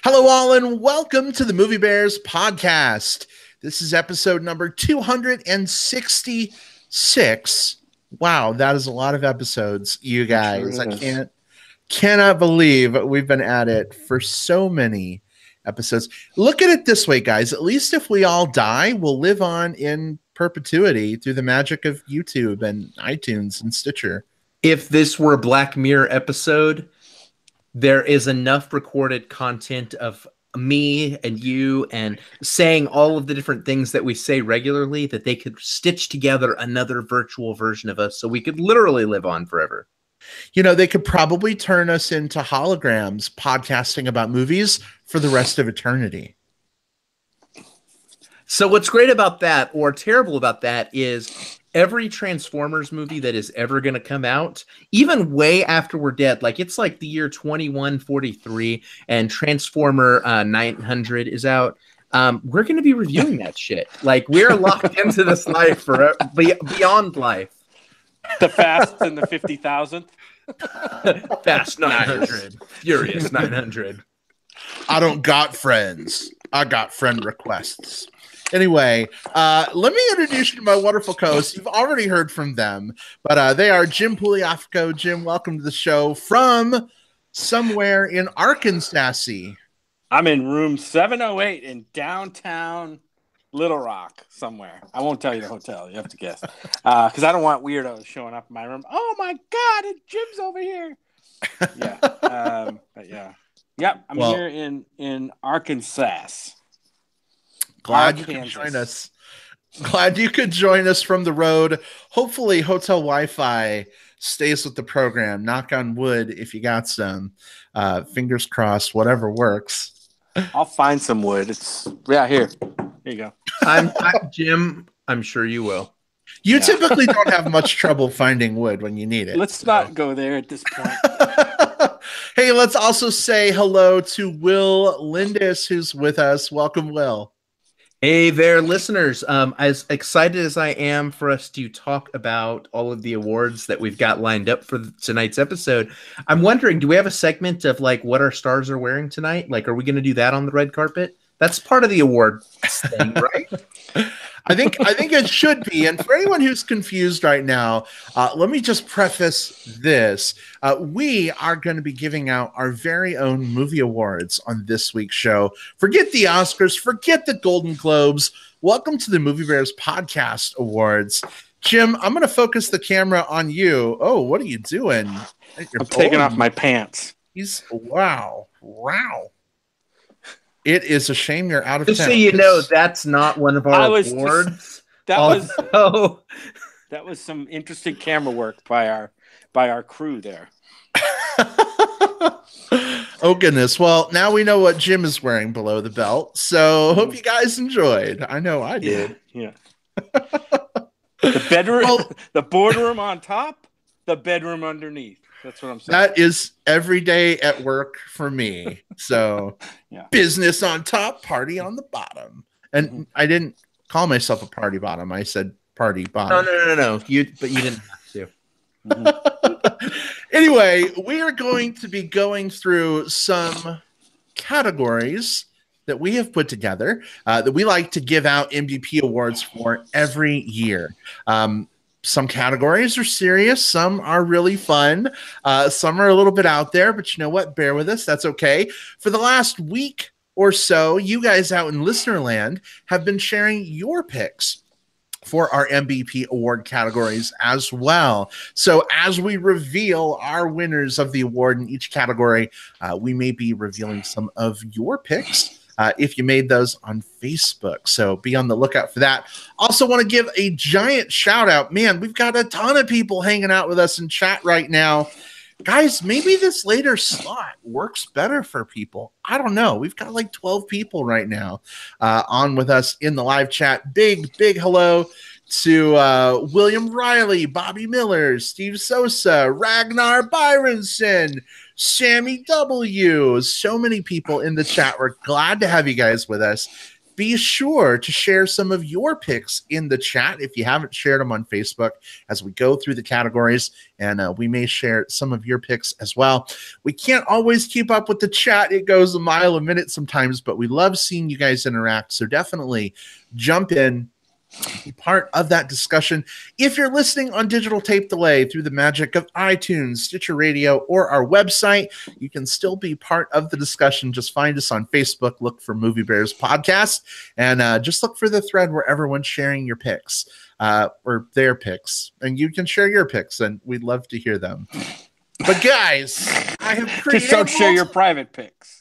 Hello, all, and welcome to the Movie Bears podcast. This is episode number 266. Wow, that is a lot of episodes, you guys. Sure I cannot believe we've been at it for so many episodes. Look at it this way, guys. At least if we all die, we'll live on in perpetuity through the magic of YouTube and iTunes and Stitcher. If this were a Black Mirror episode, there is enough recorded content of me and you and saying all of the different things that we say regularly that they could stitch together another virtual version of us so we could literally live on forever. You know, they could probably turn us into holograms podcasting about movies for the rest of eternity. So what's great about that, or terrible about that, is every Transformers movie that is ever going to come out, even way after we're dead, like it's like the year 2143 and Transformer 900 is out, we're going to be reviewing that shit. Like, we're locked into this life for beyond life. The Fast and the 50,000th. Fast 900. Furious 900. I don't got friends. I got friend requests. Anyway, let me introduce you to my wonderful co-hosts. You've already heard from them, but they are Jim Pugliafico. Jim, welcome to the show from somewhere in Arkansas. I'm in room 708 in downtown Little Rock somewhere. I won't tell you the hotel. You have to guess. Because I don't want weirdos showing up in my room. Oh, my God, Jim's over here. Yeah. But yeah. Yep, I'm here in Arkansas. Glad you could join us. Glad you could join us from the road. Hopefully, hotel Wi-Fi stays with the program. Knock on wood if you got some. Fingers crossed, whatever works. I'll find some wood. Here. Here you go. I'm Jim. I'm sure you will. You typically don't have much trouble finding wood when you need it. Let's not go there at this point. Hey, let's also say hello to Will Lindis, who's with us. Welcome, Will. Hey there, listeners. As excited as I am for us to talk about all of the awards that we've got lined up for tonight's episode, I'm wondering, do we have a segment of like what our stars are wearing tonight? Like, are we going to do that on the red carpet? That's part of the award thing, right? I think it should be. And for anyone who's confused right now, let me just preface this. We are going to be giving out our very own movie awards on this week's show. Forget the Oscars, forget the Golden Globes. Welcome to the Movie Bears Podcast Awards. Jim, I'm going to focus the camera on you. Oh, what are you doing? I'm taking off my pants. Wow. It is a shame you're out of town. Just so you know, that's not one of our awards. That was some interesting camera work by our crew there. Oh goodness. Well, now we know what Jim is wearing below the belt. So hope you guys enjoyed. I know I did. Yeah. The bedroom, the boardroom on top, the bedroom underneath. That's what I'm saying. That is every day at work for me. So Business on top, party on the bottom. And I didn't call myself a party bottom. I said party bottom. No. But you didn't have to. Anyway, we are going to be going through some categories that we have put together that we like to give out MBP awards for every year. Some categories are serious. Some are really fun. Some are a little bit out there, but you know what? Bear with us. That's okay. For the last week or so, you guys out in listener land have been sharing your picks for our MBP award categories as well. So as we reveal our winners of the award in each category, we may be revealing some of your picks if you made those on Facebook. So be on the lookout for that. Also want to give a giant shout out. Man, we've got a ton of people hanging out with us in chat right now. Guys, maybe this later slot works better for people. I don't know. We've got like 12 people right now on with us in the live chat. Big hello to William Riley, Bobby Miller, Steve Sosa, Ragnar Byronson, Sammy W. So many people in the chat. We're glad to have you guys with us. be sure to share some of your picks in the chat if you haven't shared them on Facebook as we go through the categories, and we may share some of your picks as well. We can't always keep up with the chat. It goes a mile a minute sometimes, but we love seeing you guys interact. So definitely jump in, be part of that discussion. If you're listening on digital tape delay through the magic of iTunes, Stitcher Radio, or our website, you can still be part of the discussion. Just find us on Facebook, look for Movie Bears Podcast, and just look for the thread where everyone's sharing your picks or their picks, and you can share your picks, and we'd love to hear them. But guys, I have created... Just don't share your private picks.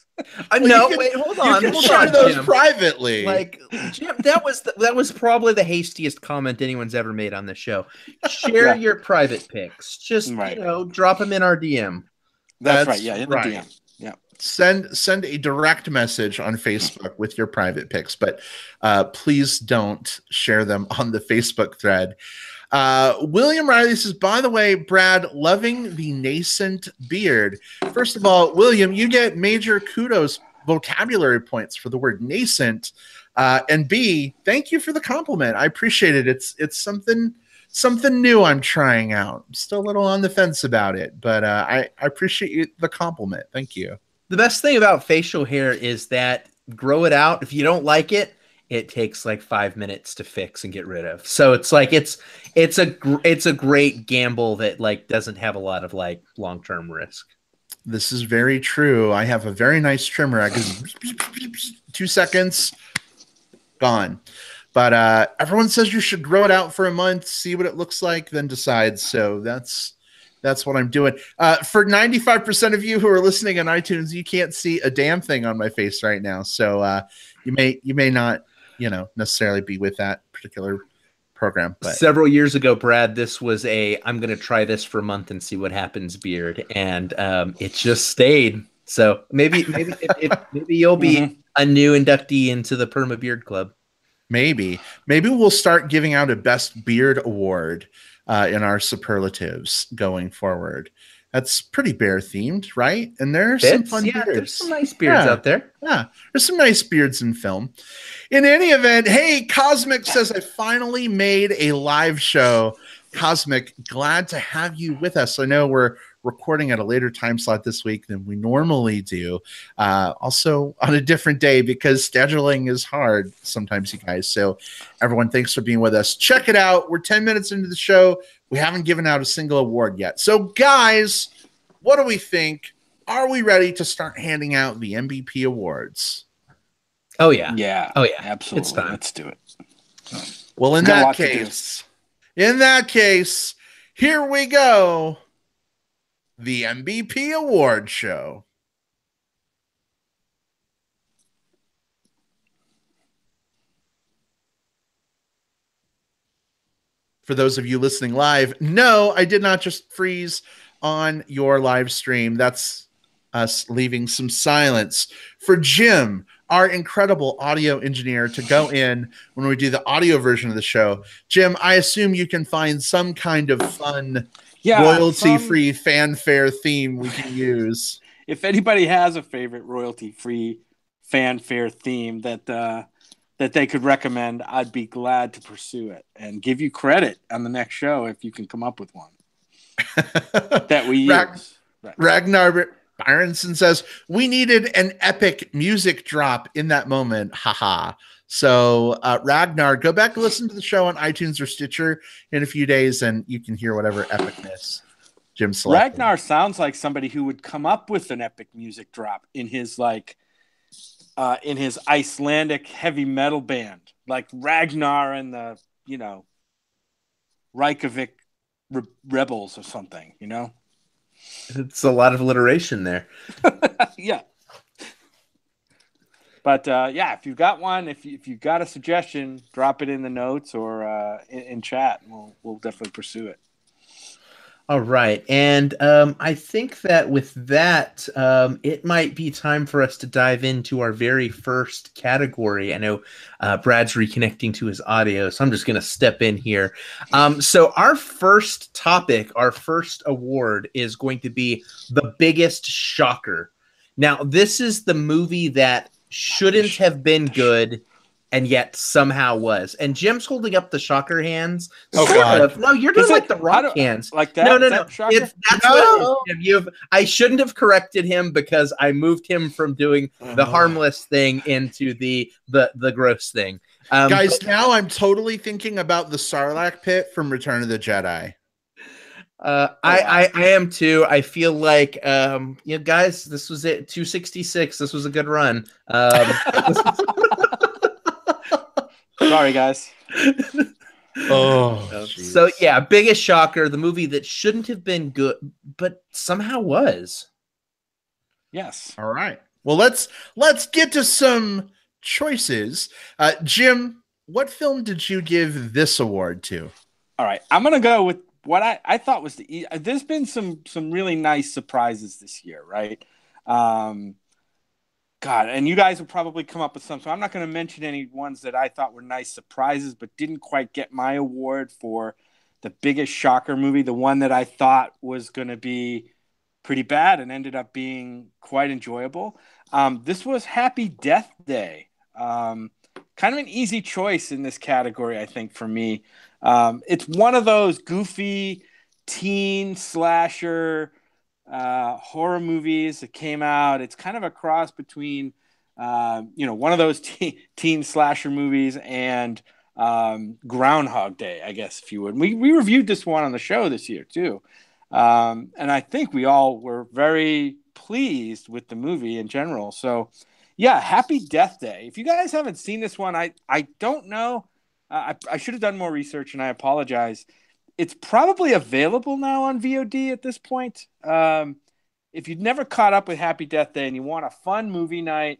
No, wait, hold on. You can share those Jim. privately. Like, Jim, that was probably the hastiest comment anyone's ever made on this show. Share your private picks. Just drop them in our DM. That's right. Yeah, in the DM. Yeah. Send a direct message on Facebook with your private picks, but please don't share them on the Facebook thread. William Riley says, by the way, Brad, loving the nascent beard. First of all, William, you get major kudos, vocabulary points for the word nascent. And B, thank you for the compliment. I appreciate it. It's something new I'm trying out. I'm still a little on the fence about it, but I appreciate the compliment. Thank you. The best thing about facial hair is that grow it out. If you don't like it, it takes like 5 minutes to fix and get rid of. So it's like it's a great gamble that like doesn't have a lot of like long-term risk. This is very true. I have a very nice trimmer. I can 2 seconds, gone. But everyone says you should grow it out for a month, see what it looks like, then decide. So that's what I'm doing. For 95% of you who are listening on iTunes, you can't see a damn thing on my face right now. So you may not, necessarily be with that particular program. But several years ago, Brad, this was I'm going to try this for a month and see what happens beard. And it just stayed. So maybe you'll be a new inductee into the Perma Beard Club. Maybe we'll start giving out a best beard award in our superlatives going forward. That's pretty bear themed, right? And there's some fun beards. There's some nice beards out there. Yeah, there's some nice beards in film. In any event, hey, Cosmic says, I finally made a live show. Cosmic, glad to have you with us. I know we're recording at a later time slot this week than we normally do. Also on a different day because scheduling is hard sometimes, you guys. So everyone, thanks for being with us. Check it out. We're 10 minutes into the show. We haven't given out a single award yet. So guys, what do we think? Are we ready to start handing out the MBP Awards? Oh, yeah. Yeah. Oh, yeah. Absolutely. It's time. Let's do it. Well, in that case, here we go. The MBP Award Show. For those of you listening live, no, I did not just freeze on your live stream. That's us leaving some silence for Jim, our incredible audio engineer, to go in when we do the audio version of the show. Jim, I assume you can find some kind of fun royalty-free fanfare theme we can use. If anybody has a favorite royalty-free fanfare theme that they could recommend, I'd be glad to pursue it and give you credit on the next show if you can come up with one that we use. Ragnar Byronson says, we needed an epic music drop in that moment. Haha. So Ragnar, go back and listen to the show on iTunes or Stitcher in a few days, and you can hear whatever epicness Jim selected. Ragnar sounds like somebody who would come up with an epic music drop in his Icelandic heavy metal band, like Ragnar and the Reykjavik Rebels or something. It's a lot of alliteration there. Yeah. But if you've got one, if you've got a suggestion, drop it in the notes or in chat. We'll definitely pursue it. All right. And I think that with that, it might be time for us to dive into our very first category. I know Brad's reconnecting to his audio, so I'm just going to step in here. So our first topic, our first award is going to be the biggest shocker. Now, this is the movie that shouldn't have been good and yet somehow was. And Jim's holding up the shocker hands. Oh, God. No, you're doing like the rock hands. Like that? No. That's what it is, Jim. I shouldn't have corrected him because I moved him from doing the harmless thing into the gross thing. Guys, now I'm totally thinking about the Sarlacc pit from Return of the Jedi. I am too. I feel like guys, this was it. 266. This was a good run. Sorry, guys. So yeah, biggest shocker, the movie that shouldn't have been good, but somehow was. Yes. All right. Well, let's get to some choices. Jim, what film did you give this award to? All right. I'm gonna go with what I thought was there's been some really nice surprises this year, right? God, and you guys will probably come up with some. So I'm not going to mention any ones that I thought were nice surprises, but didn't quite get my award for the biggest shocker movie. The one that I thought was going to be pretty bad and ended up being quite enjoyable. This was Happy Death Day. Kind of an easy choice in this category, I think, for me. It's one of those goofy teen slasher horror movies that came out. It's kind of a cross between, one of those teen slasher movies and Groundhog Day, I guess, if you would. We reviewed this one on the show this year, too. And I think we all were very pleased with the movie in general. So, yeah, Happy Death Day. If you guys haven't seen this one, I don't know. I should have done more research, and I apologize. It's probably available now on VOD at this point. If you've never caught up with Happy Death Day and you want a fun movie night,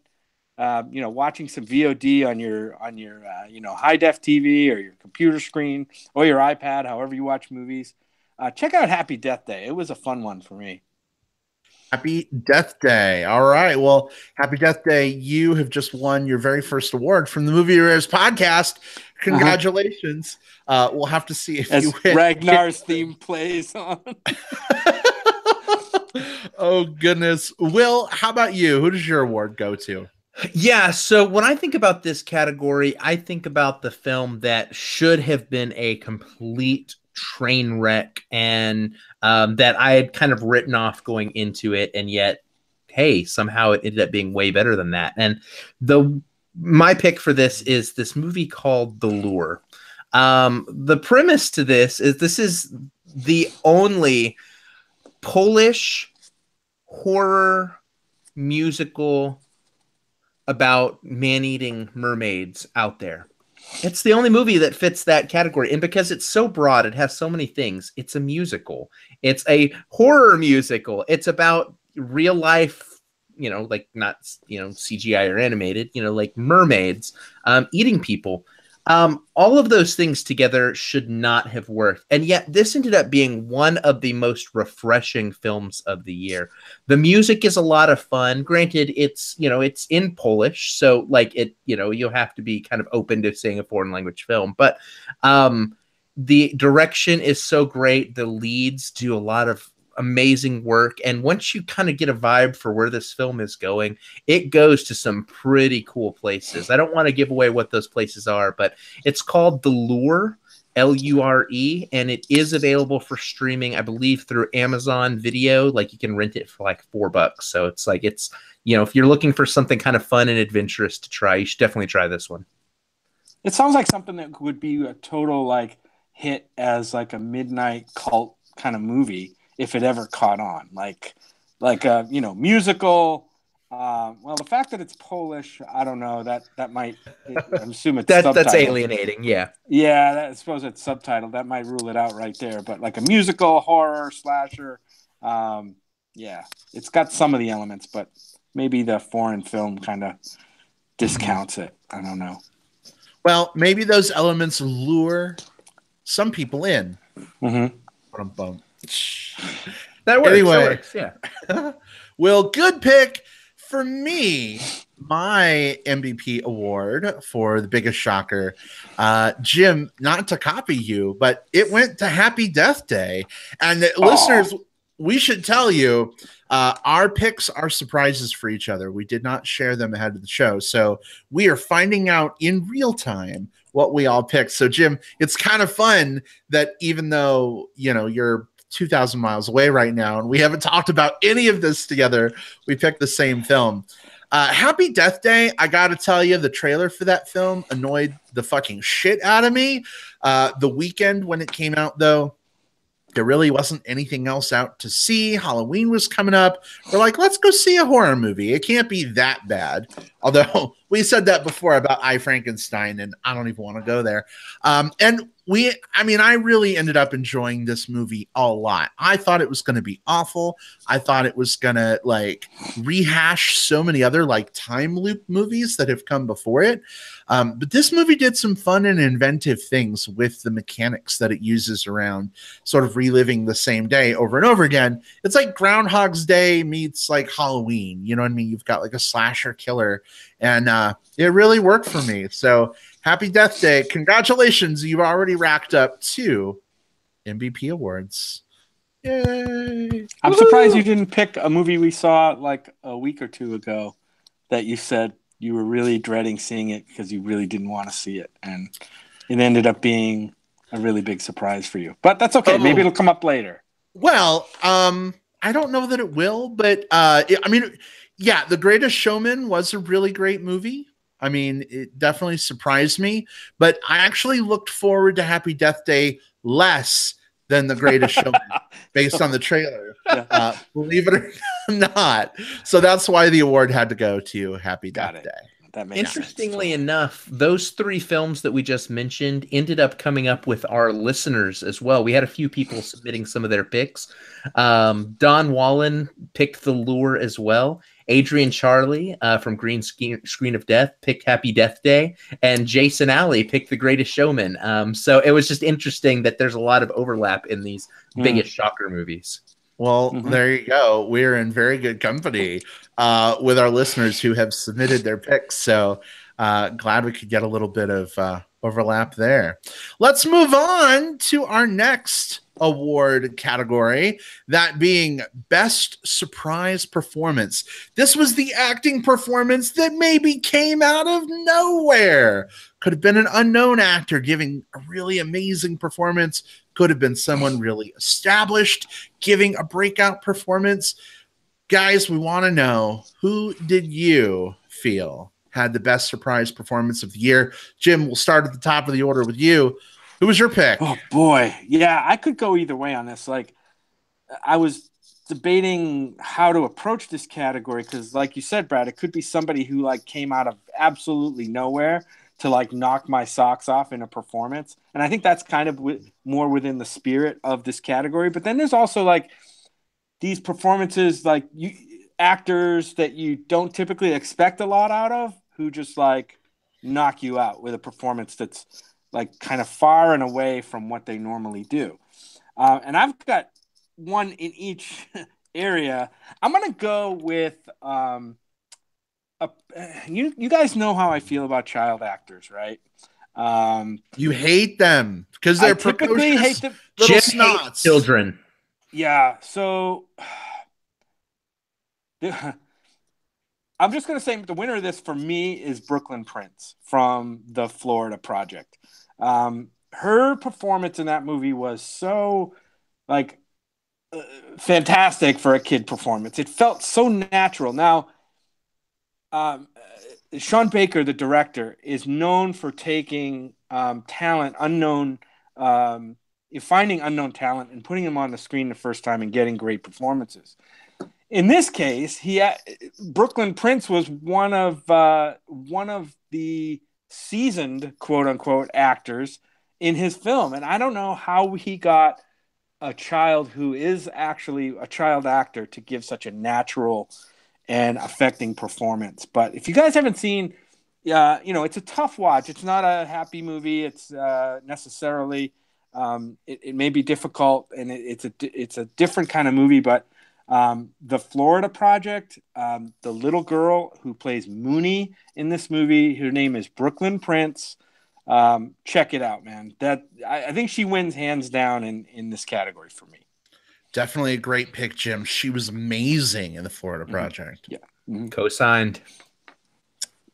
watching some VOD on your high def TV or your computer screen or your iPad, however you watch movies, check out Happy Death Day. It was a fun one for me. Happy Death Day. All right. Well, Happy Death Day. You have just won your very first award from the Movie Rares podcast. Congratulations. We'll have to see if as you win. Ragnar's theme plays on. Oh, goodness. Will, how about you? Who does your award go to? Yeah, so when I think about this category, I think about the film that should have been a complete train wreck and that I had kind of written off going into it, and yet, hey, somehow it ended up being way better than that. And my pick for this is this movie called The Lure. The premise to this is the only Polish horror musical about man-eating mermaids out there. It's the only movie that fits that category. And because it's so broad, it has so many things. It's a musical. It's a horror musical. It's about real life, like not, CGI or animated, like mermaids eating people. All of those things together should not have worked. And yet this ended up being one of the most refreshing films of the year. The music is a lot of fun. Granted, it's in Polish. So you'll have to be kind of open to seeing a foreign language film, but, the direction is so great. The leads do a lot of amazing work. And once you kind of get a vibe for where this film is going, it goes to some pretty cool places. I don't want to give away what those places are, but it's called The Lure, Lure, and it is available for streaming, I believe, through Amazon Video. Like you can rent it for like $4. So it's if you're looking for something kind of fun and adventurous to try, you should definitely try this one. It sounds like something that would be a total hit as a midnight cult kind of movie if it ever caught on, like a musical. Well, the fact that it's Polish, I don't know, that might. I assume it's that's alienating. Yeah. I suppose it's subtitled. That might rule it out right there. But like a musical, horror, slasher, it's got some of the elements, but maybe the foreign film kind of discounts it. I don't know. Well, maybe those elements lure some people in. Mm-hmm. That works. Anyway, that works, yeah. Well, good pick for me. My MBP award for the biggest shocker, Jim. Not to copy you, but it went to Happy Death Day. And listeners, we should tell you, our picks are surprises for each other. We did not share them ahead of the show. So we are finding out in real time what we all picked. So, Jim, it's kind of fun that even though, you're 2,000 miles away right now and we haven't talked about any of this together, we picked the same film. Happy Death Day, I gotta tell you, the trailer for that film annoyed the fucking shit out of me. The weekend when it came out, though, there really wasn't anything else out to see. Halloween was coming up. We're like, let's go see a horror movie. It can't be that bad. Although we said that before about I, Frankenstein, and I don't even want to go there. I really ended up enjoying this movie a lot. I thought it was going to be awful. I thought it was going to rehash so many other time loop movies that have come before it. But this movie did some fun and inventive things with the mechanics that it uses around sort of reliving the same day over and over again. It's like Groundhog's Day meets Halloween. You know what I mean? You've got a slasher killer, and it really worked for me. So Happy Death Day. Congratulations. You've already racked up 2 MBP Awards. Yay. I'm surprised you didn't pick a movie we saw a week or two ago that you said you were really dreading seeing it because you really didn't want to see it. And it ended up being a really big surprise for you. But that's okay. Maybe it'll come up later. Well, I don't know that it will, but The Greatest Showman was a really great movie. I mean, it definitely surprised me, but I actually looked forward to Happy Death Day less than The Greatest Showman based on the trailer. Yeah. Believe it or not. So that's why the award had to go to Happy Death Day. That makes Interestingly enough, those 3 films that we just mentioned ended up coming up with our listeners as well. We had a few people submitting some of their picks. Don Wallen picked The Lure as well. Adrian Charlie from Green Screen of Death picked Happy Death Day, and Jason Alley picked The Greatest Showman. So it was just interesting that there's a lot of overlap in these biggest shocker movies. Well, there you go. We're in very good company with our listeners who have submitted their picks. So glad we could get a little bit of overlap there. Let's move on to our next award category, that being Best Surprise Performance. This was the acting performance that maybe came out of nowhere. Could have been an unknown actor giving a really amazing performance. Could have been someone really established giving a breakout performance. Guys, we want to know, who did you feel had the best surprise performance of the year? Jim, we'll start at the top of the order with you. Who was your pick? Oh, boy. Yeah, I could go either way on this. I was debating how to approach this category because, like you said, Brad, it could be somebody who, came out of absolutely nowhere to, knock my socks off in a performance. And I think that's kind of more within the spirit of this category. But then there's also, these performances, actors that you don't typically expect a lot out of who just, knock you out with a performance that's kind of far and away from what they normally do. And I've got one in each area. I'm going to go with you guys know how I feel about child actors, right? You hate them because they're typically hate them. Little snots. Children. Yeah. So I'm just going to say the winner of this for me is Brooklyn Prince from the Florida Project. Her performance in that movie was so fantastic for a kid performance. It felt so natural. Now, Sean Baker, the director, is known for taking finding unknown talent and putting them on the screen the first time and getting great performances. In this case, Brooklyn Prince was one of the seasoned quote unquote actors in his film, and I don't know how he got a child who is actually a child actor to give such a natural and affecting performance. But if you guys haven't seen, it's a tough watch. It's not a happy movie. It's necessarily it may be difficult, and it's a different kind of movie. But the Florida Project, the little girl who plays Mooney in this movie, her name is Brooklyn Prince. Check it out, man. I think she wins hands down in this category for me. Definitely a great pick, Jim. She was amazing in the Florida Project. Yeah. Mm-hmm. Co-signed.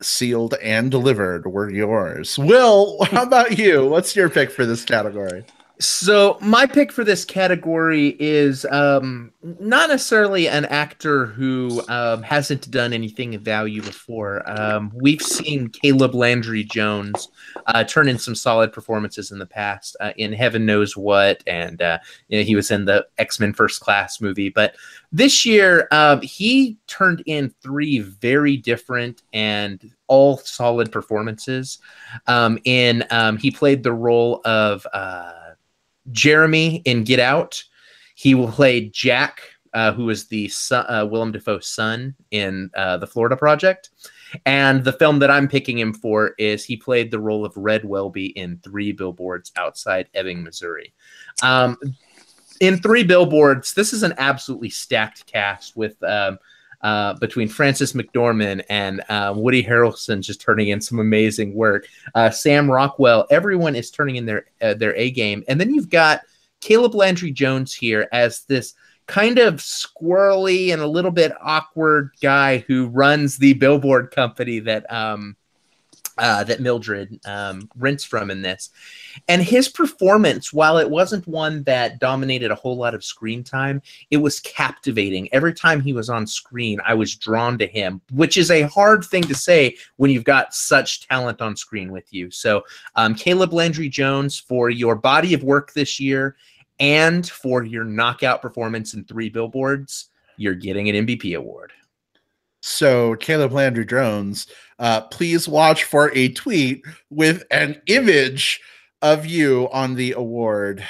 Sealed and delivered were yours. Will, how about you? What's your pick for this category? So my pick for this category is not necessarily an actor who hasn't done anything of value before. We've seen Caleb Landry Jones turn in some solid performances in the past in Heaven Knows What, and he was in the X-Men First Class movie. But this year, he turned in 3 very different and all solid performances. He played the role of Jeremy in Get Out. He played Jack, who is the Willem Dafoe's son in the Florida Project. And the film that I'm picking him for is he played the role of Red Welby in 3 Billboards Outside Ebbing, Missouri. In 3 Billboards, this is an absolutely stacked cast with between Frances McDormand and Woody Harrelson just turning in some amazing work. Sam Rockwell, everyone is turning in their A game. And then you've got Caleb Landry Jones here as this kind of squirrely and a little bit awkward guy who runs the billboard company that Mildred rents from in this. And his performance, while it wasn't one that dominated a whole lot of screen time, it was captivating. Every time he was on screen, I was drawn to him, which is a hard thing to say when you've got such talent on screen with you. So Caleb Landry Jones, for your body of work this year and for your knockout performance in 3 Billboards, you're getting an MBP award. So Caleb Landry Jones, please watch for a tweet with an image of you on the award,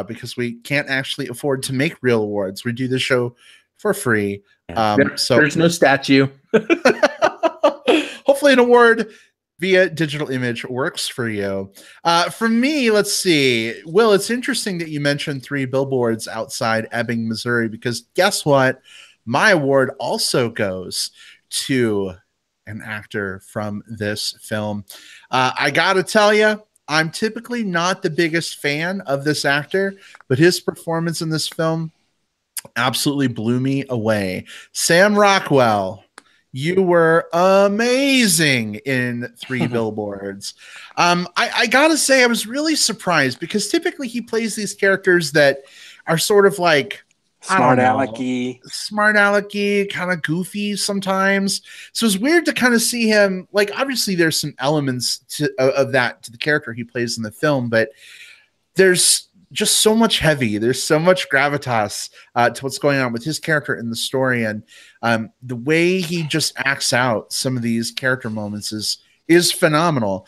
because we can't actually afford to make real awards. We do the show for free. So there's no statue. Hopefully an award via digital image works for you. For me, let's see. Will, it's interesting that you mentioned 3 Billboards Outside Ebbing, Missouri, because guess what? My award also goes to an actor from this film. I gotta tell you, I'm typically not the biggest fan of this actor, but his performance in this film absolutely blew me away. Sam Rockwell, you were amazing in 3 Billboards. I gotta say, I was really surprised because typically he plays these characters that are sort of like smart alecky, kind of goofy sometimes. So it's weird to kind of see him, like, obviously there's some elements of that to the character he plays in the film, but there's just so much there's so much gravitas to what's going on with his character in the story. And the way he just acts out some of these character moments is phenomenal.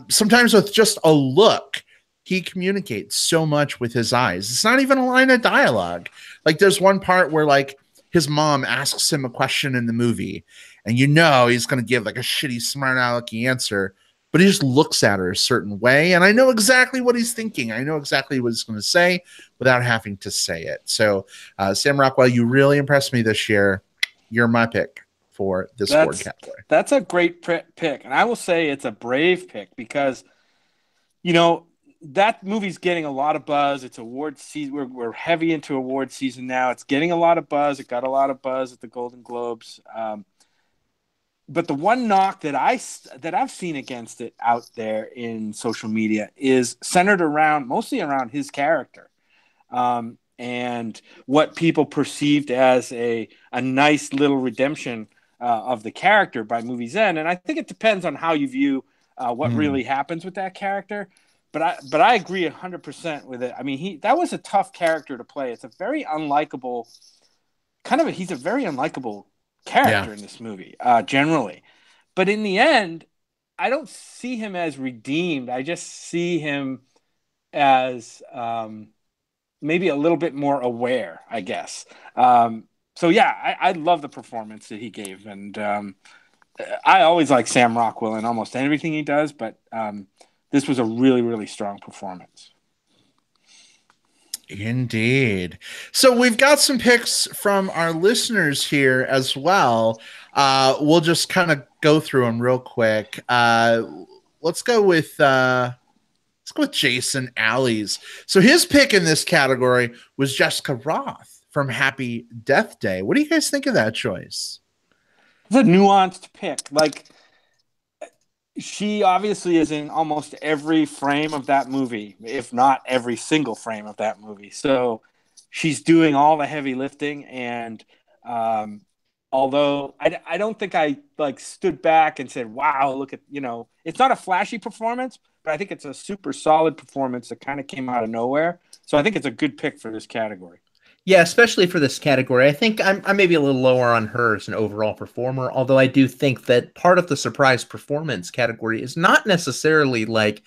Sometimes with just a look, he communicates so much with his eyes. It's not even a line of dialogue. Like there's one part where like his mom asks him a question in the movie and you know he's going to give like a shitty smart alecky answer, but he just looks at her a certain way. And I know exactly what he's thinking. I know exactly what he's going to say without having to say it. So Sam Rockwell, you really impressed me this year. You're my pick for this award category. That's a great pick. And I will say it's a brave pick because, you know, that movie's getting a lot of buzz. It's award season. We're heavy into award season now. It's getting a lot of buzz. It got a lot of buzz at the Golden Globes. But the one knock that I've seen against it out there in social media is centered mostly around his character, and what people perceived as a nice little redemption of the character by movie's end. And I think it depends on how you view what really happens with that character. But I agree 100% with it. I mean, that was a tough character to play. It's a very unlikable he's a very unlikable character in this movie, generally. But in the end, I don't see him as redeemed. I just see him as maybe a little bit more aware, I guess. So yeah, I love the performance that he gave, and I always like Sam Rockwell in almost everything he does, but this was a really, really strong performance. Indeed. So we've got some picks from our listeners here as well. We'll just kind of go through them real quick. Let's go with Jason Alley's. So his pick in this category was Jessica Roth. from Happy Death Day. What do you guys think of that choice? It's a nuanced pick. Like, she obviously is in almost every frame of that movie, if not every single frame of that movie. So she's doing all the heavy lifting. And although I don't think I like stood back and said, wow, look at, it's not a flashy performance, but I think it's a super solid performance that kind of came out of nowhere. So I think it's a good pick for this category. Yeah, especially for this category. I think I'm maybe a little lower on her as an overall performer, although I do think that part of the surprise performance category is not necessarily like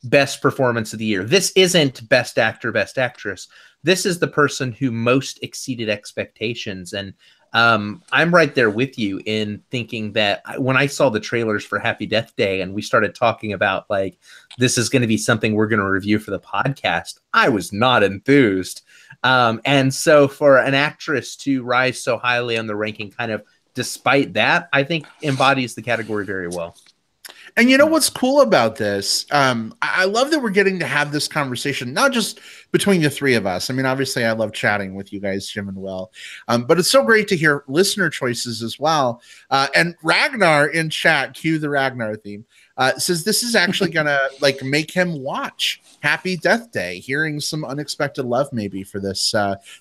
best performance of the year. This isn't best actor, best actress. This is the person who most exceeded expectations. And I'm right there with you in thinking that when I saw the trailers for Happy Death Day and we started talking about like, this is going to be something we're going to review for the podcast, I was not enthused. And so for an actress to rise so highly on the ranking, kind of despite that, I think embodies the category very well. And you know what's cool about this? I love that we're getting to have this conversation, not just between the three of us. I mean, obviously, I love chatting with you guys, Jim and Will. But it's so great to hear listener choices as well. And Ragnar in chat, cue the Ragnar theme, says this is actually gonna like make him watch Happy Death Day, hearing some unexpected love maybe for this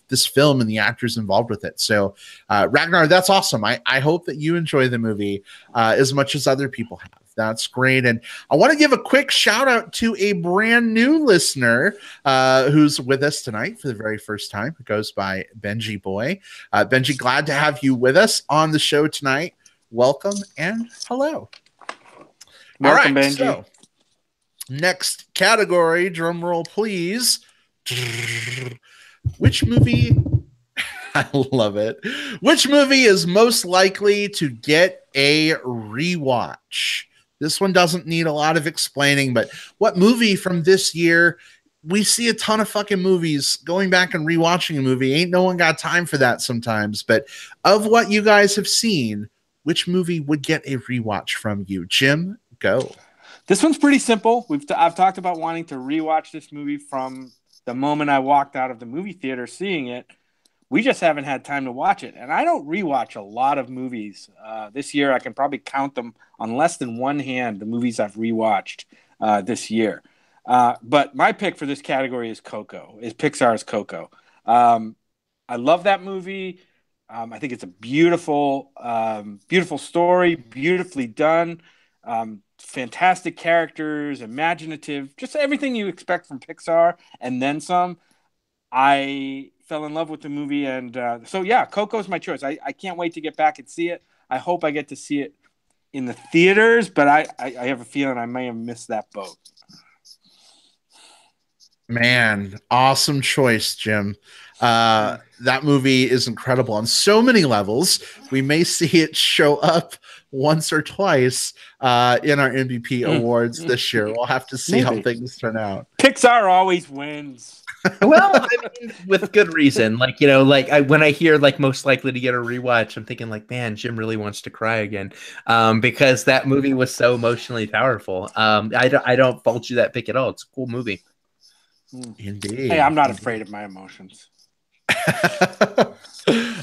this film and the actors involved with it. So Ragnar, that's awesome. I hope that you enjoy the movie as much as other people have. That's great. And I want to give a quick shout out to a brand new listener who's with us tonight for the very first time. It goes by Benji Boy. Benji, glad to have you with us on the show tonight. Welcome and hello. Welcome, all right, Benji. So next category, drum roll, please. Which movie? I love it. Which movie is most likely to get a rewatch? This one doesn't need a lot of explaining, but what movie from this year? We see a ton of fucking movies. Going back and rewatching a movie, ain't no one got time for that sometimes. But of what you guys have seen, which movie would get a rewatch from you? Jim, go. This one's pretty simple. I've talked about wanting to rewatch this movie from the moment I walked out of the movie theater seeing it. We just haven't had time to watch it. And I don't rewatch a lot of movies. This year, I can probably count them on less than one hand, the movies I've rewatched this year. But my pick for this category is Pixar's Coco. I love that movie. I think it's a beautiful, beautiful story, beautifully done, fantastic characters, imaginative, just everything you expect from Pixar and then some. I fell in love with the movie, and so yeah, Coco's my choice. I can't wait to get back and see it. I hope I get to see it in the theaters, but I have a feeling I may have missed that boat. Man, awesome choice, Jim. That movie is incredible on so many levels. We may see it show up once or twice in our MBP Awards this year. We'll have to see how things turn out. Pixar always wins. Well, I mean, with good reason. Like, when I hear like most likely to get a rewatch, I'm thinking like, man, Jim really wants to cry again, because that movie was so emotionally powerful. I don't fault you that pick at all. It's a cool movie. Indeed. Hey, I'm not afraid of my emotions.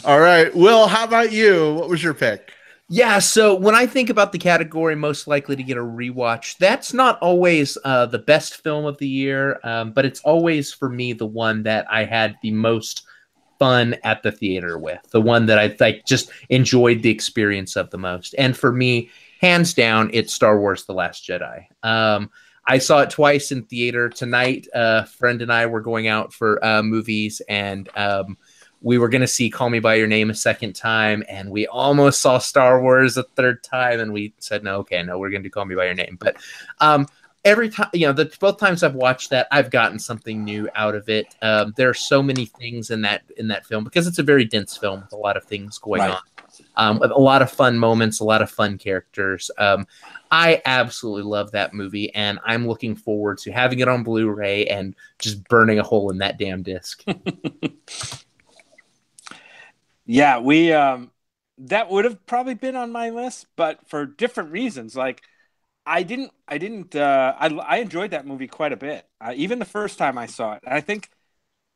All right, Will, how about you? What was your pick? Yeah, so when I think about the category most likely to get a rewatch, that's not always the best film of the year, but it's always, for me, the one that I had the most fun at the theater with, the one that I just enjoyed the experience of the most. And for me, hands down, it's Star Wars: The Last Jedi. I saw it twice in theater. Tonight, a friend and I were going out for movies, and we were going to see Call Me By Your Name a second time, and we almost saw Star Wars a third time, and we said, no, we're going to do Call Me By Your Name. But every time, both times I've watched that, I've gotten something new out of it. There are so many things in that film, because it's a very dense film with a lot of things going on, with a lot of fun moments, a lot of fun characters. I absolutely love that movie, and I'm looking forward to having it on Blu-ray and just burning a hole in that damn disc. Yeah, that would have probably been on my list, but for different reasons. Like, I enjoyed that movie quite a bit, even the first time I saw it. And I think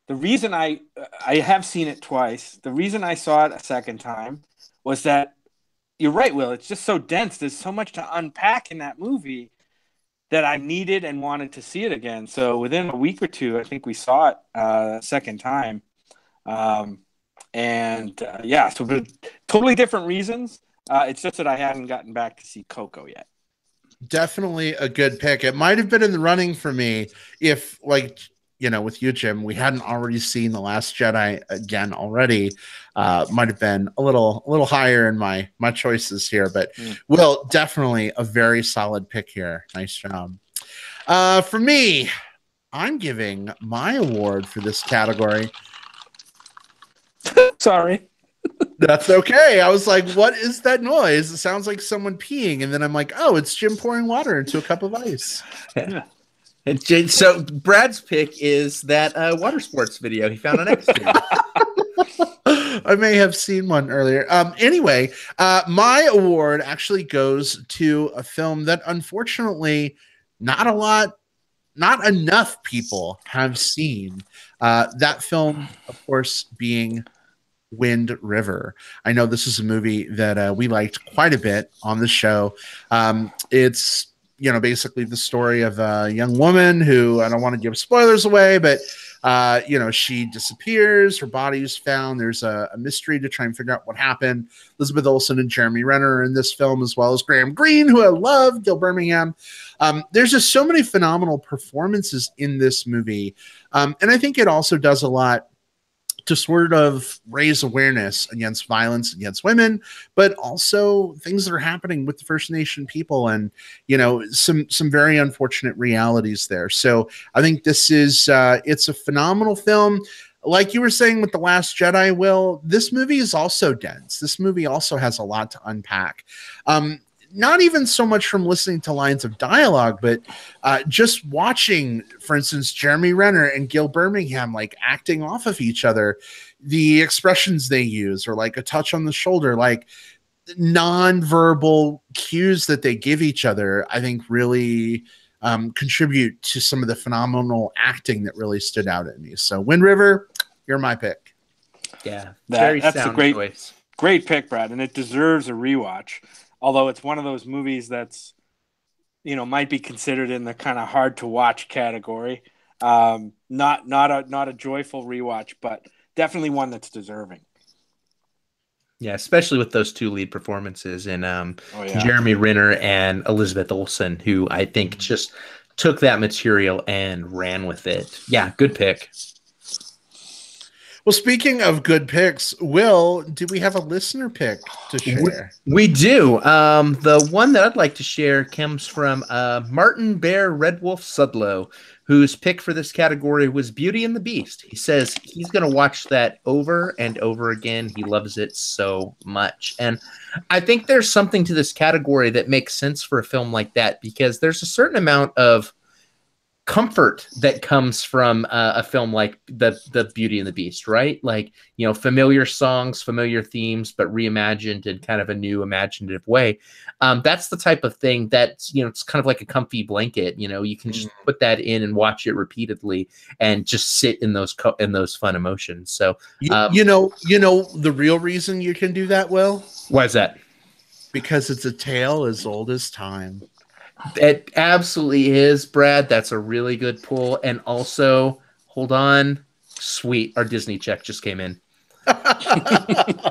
the reason I have seen it twice. The reason I saw it a second time was that you're right, Will. It's just so dense. There's so much to unpack in that movie that I needed and wanted to see it again. So within a week or two, I think we saw it a second time. So totally different reasons. It's just that I hadn't gotten back to see Coco yet. Definitely a good pick. It might have been in the running for me if, like, you know, with you, Jim, we hadn't already seen The Last Jedi again already. Might have been a little higher in my choices here, but Will, definitely a very solid pick here. Nice job. For me, I'm giving my award for this category. Sorry. That's okay. I was like, what is that noise? It sounds like someone peeing. And then I'm like, oh, it's Jim pouring water into a cup of ice. Yeah. So Brad's pick is that water sports video he found on Xtube. I may have seen one earlier. Anyway, my award actually goes to a film that unfortunately not enough people have seen. That film, of course, being Wind River. I know this is a movie that we liked quite a bit on the show. It's, you know, basically the story of a young woman who, I don't want to give spoilers away, but you know, she disappears, her body is found. There's a mystery to try and figure out what happened. Elizabeth Olsen and Jeremy Renner are in this film, as well as Graham Greene, who I love, Gil Birmingham. There's just so many phenomenal performances in this movie. And I think it also does a lot to sort of raise awareness against violence against women, but also things that are happening with the First Nation people, and, you know, some very unfortunate realities there. So I think this is it's a phenomenal film. Like you were saying with The Last Jedi, Will, this movie is also dense. This movie also has a lot to unpack. Not even so much from listening to lines of dialogue, but just watching, for instance, Jeremy Renner and Gil Birmingham, like, acting off of each other, the expressions they use, or like a touch on the shoulder, like non-verbal cues that they give each other, I think really contribute to some of the phenomenal acting that really stood out at me. So Wind River, you're my pick. Yeah, that's a great pick, Brad, and it deserves a rewatch. Although it's one of those movies that's, you know, might be considered in the kind of hard to watch category. Not a joyful rewatch, but definitely one that's deserving. Yeah, especially with those two lead performances in Jeremy Renner and Elizabeth Olsen, who I think just took that material and ran with it. Yeah, good pick. Well, speaking of good picks, Will, do we have a listener pick to share? We do. The one that I'd like to share comes from Martin Bear Red Wolf Sudlow, whose pick for this category was Beauty and the Beast. He says he's going to watch that over and over again. He loves it so much. And I think there's something to this category that makes sense for a film like that, because there's a certain amount of comfort that comes from a film like the Beauty and the Beast, right? Like, you know, familiar songs, familiar themes, but reimagined in kind of a new imaginative way. That's the type of thing that, you know, it's kind of like a comfy blanket. You know, you can just put that in and watch it repeatedly and just sit in those fun emotions. So you know the real reason you can do that, Will? Why is that? Because it's a tale as old as time. It absolutely is, Brad. That's a really good pull. And also, hold on. Sweet. Our Disney check just came in. That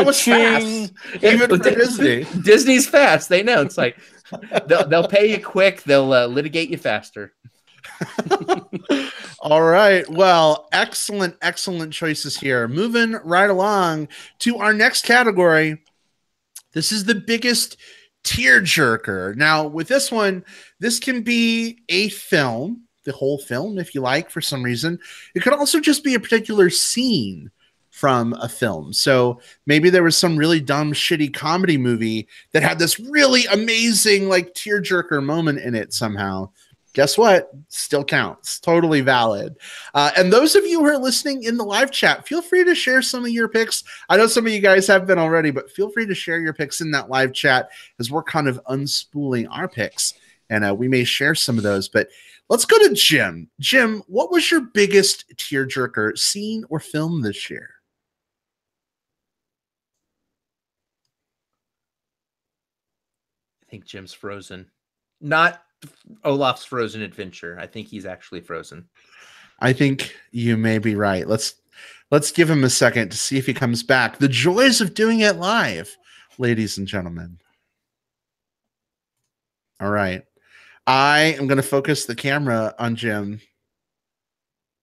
was fast. Even for Disney. Disney's fast. They know. It's like they'll pay you quick. They'll litigate you faster. All right. Well, excellent choices here. Moving right along to our next category. This is the biggest tearjerker. Now, with this one, this can be a film, the whole film, if you like, for some reason. It could also just be a particular scene from a film. So maybe there was some really dumb, shitty comedy movie that had this really amazing, like, tearjerker moment in it somehow. Guess what? Still counts. Totally valid. And those of you who are listening in the live chat, feel free to share some of your picks. I know some of you guys have been already, but feel free to share your picks in that live chat as we're kind of unspooling our picks. And we may share some of those. But let's go to Jim. Jim, what was your biggest tearjerker scene or film this year? I think Jim's Frozen. Not Olaf's Frozen Adventure. I think he's actually Frozen. I think you may be right. Let's give him a second to see if he comes back. The joys of doing it live, ladies and gentlemen. All right. I am going to focus the camera on Jim.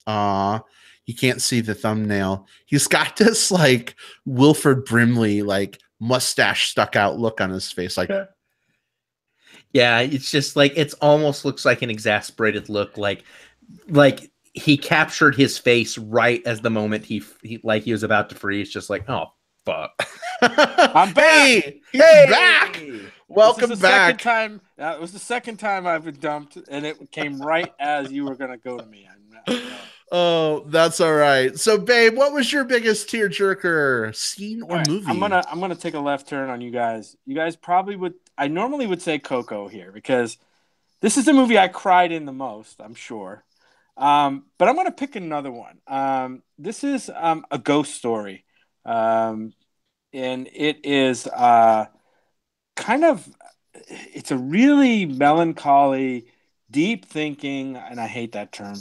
You can't see the thumbnail. He's got this like Wilford Brimley, like mustache stuck out look on his face. Like, yeah, it's just like, it's almost looks like an exasperated look. Like he captured his face right as the moment he was about to freeze. Just like, oh, fuck. I'm back. Hey, he's back. Welcome back. It was the second time I've been dumped, and it came right as you were going to go to me. Oh, that's all right. So, babe, what was your biggest tearjerker scene or movie? I'm gonna take a left turn on you guys. You guys probably would. I normally would say Coco here because this is the movie I cried in the most, I'm sure. But I'm gonna pick another one. This is A Ghost Story, and it is it's a really melancholy, deep thinking, and I hate that term.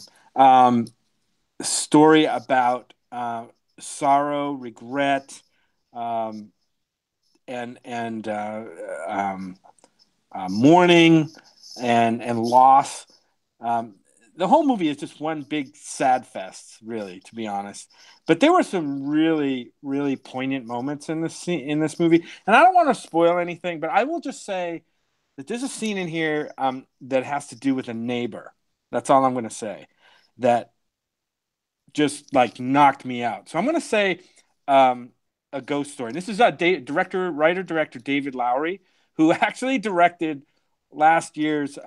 Story about sorrow, regret, and mourning and loss. The whole movie is just one big sad fest, really, to be honest. But there were some really, really poignant moments in this movie, and I don't want to spoil anything, but I will just say that there's a scene in here that has to do with a neighbor. That's all I'm going to say. That just like knocked me out. So I'm going to say A Ghost Story. This is writer-director David Lowery, who actually directed last year's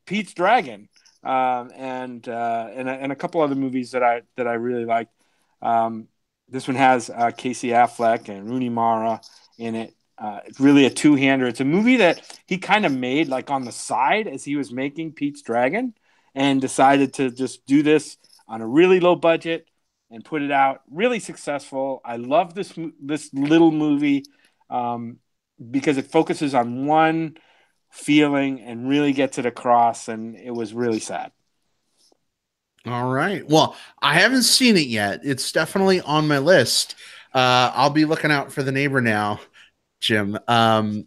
Pete's Dragon and a couple other movies that I really liked. This one has Casey Affleck and Rooney Mara in it. It's really a two-hander. It's a movie that he kind of made like on the side as he was making Pete's Dragon, and decided to just do this on a really low budget and put it out. Really successful. I love this little movie because it focuses on one feeling and really gets it across, and it was really sad. All right. Well, I haven't seen it yet. It's definitely on my list. I'll be looking out for The Neighbor now, Jim.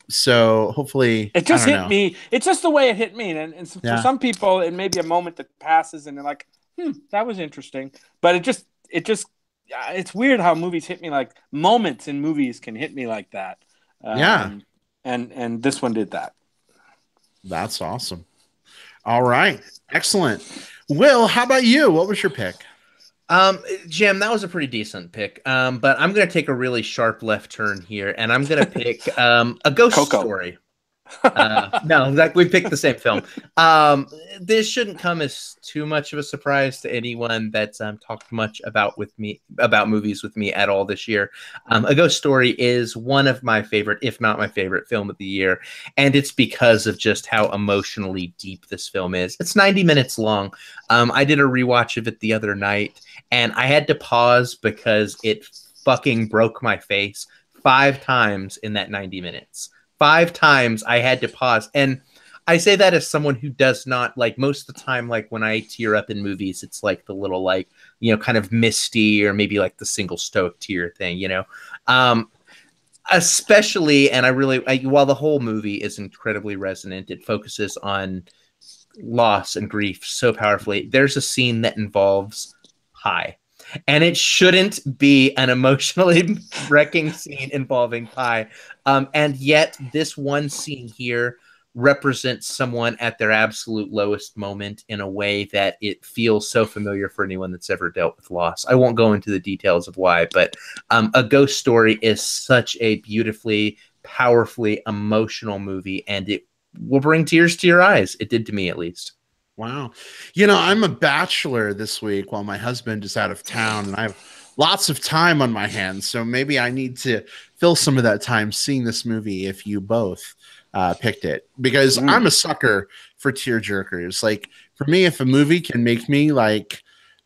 So hopefully it just hit me. It's just the way it hit me. And for some people, it may be a moment that passes and they're like, that was interesting. But it's weird how movies hit me, like moments in movies can hit me like that. And this one did that. That's awesome. All right. Excellent. Will, how about you? What was your pick? Jim, that was a pretty decent pick. But I'm going to take a really sharp left turn here, and I'm going to pick A Ghost Story. No, we picked the same film. This shouldn't come as too much of a surprise to anyone that's talked much about movies with me at all this year. A Ghost Story is one of my favorite, if not my favorite, film of the year, and it's because of just how emotionally deep this film is. It's 90 minutes long. I did a rewatch of it the other night, and I had to pause because it fucking broke my face 5 times in that 90 minutes. 5 times I had to pause. And I say that as someone who does not, like, most of the time, like when I tear up in movies, it's like the little, like, kind of misty or maybe like the single stoic tear thing, especially, and while the whole movie is incredibly resonant, it focuses on loss and grief so powerfully. There's a scene that involves pie. And it shouldn't be an emotionally wrecking scene involving pie. And yet this one scene here represents someone at their absolute lowest moment in a way that it feels so familiar for anyone that's ever dealt with loss. I won't go into the details of why, but A Ghost Story is such a beautifully, powerfully emotional movie, and it will bring tears to your eyes. It did to me, at least. Wow. I'm a bachelor this week while my husband is out of town, and I have lots of time on my hands. So maybe I need to fill some of that time seeing this movie if you both picked it, because I'm a sucker for tearjerkers. Like, for me, if a movie can make me like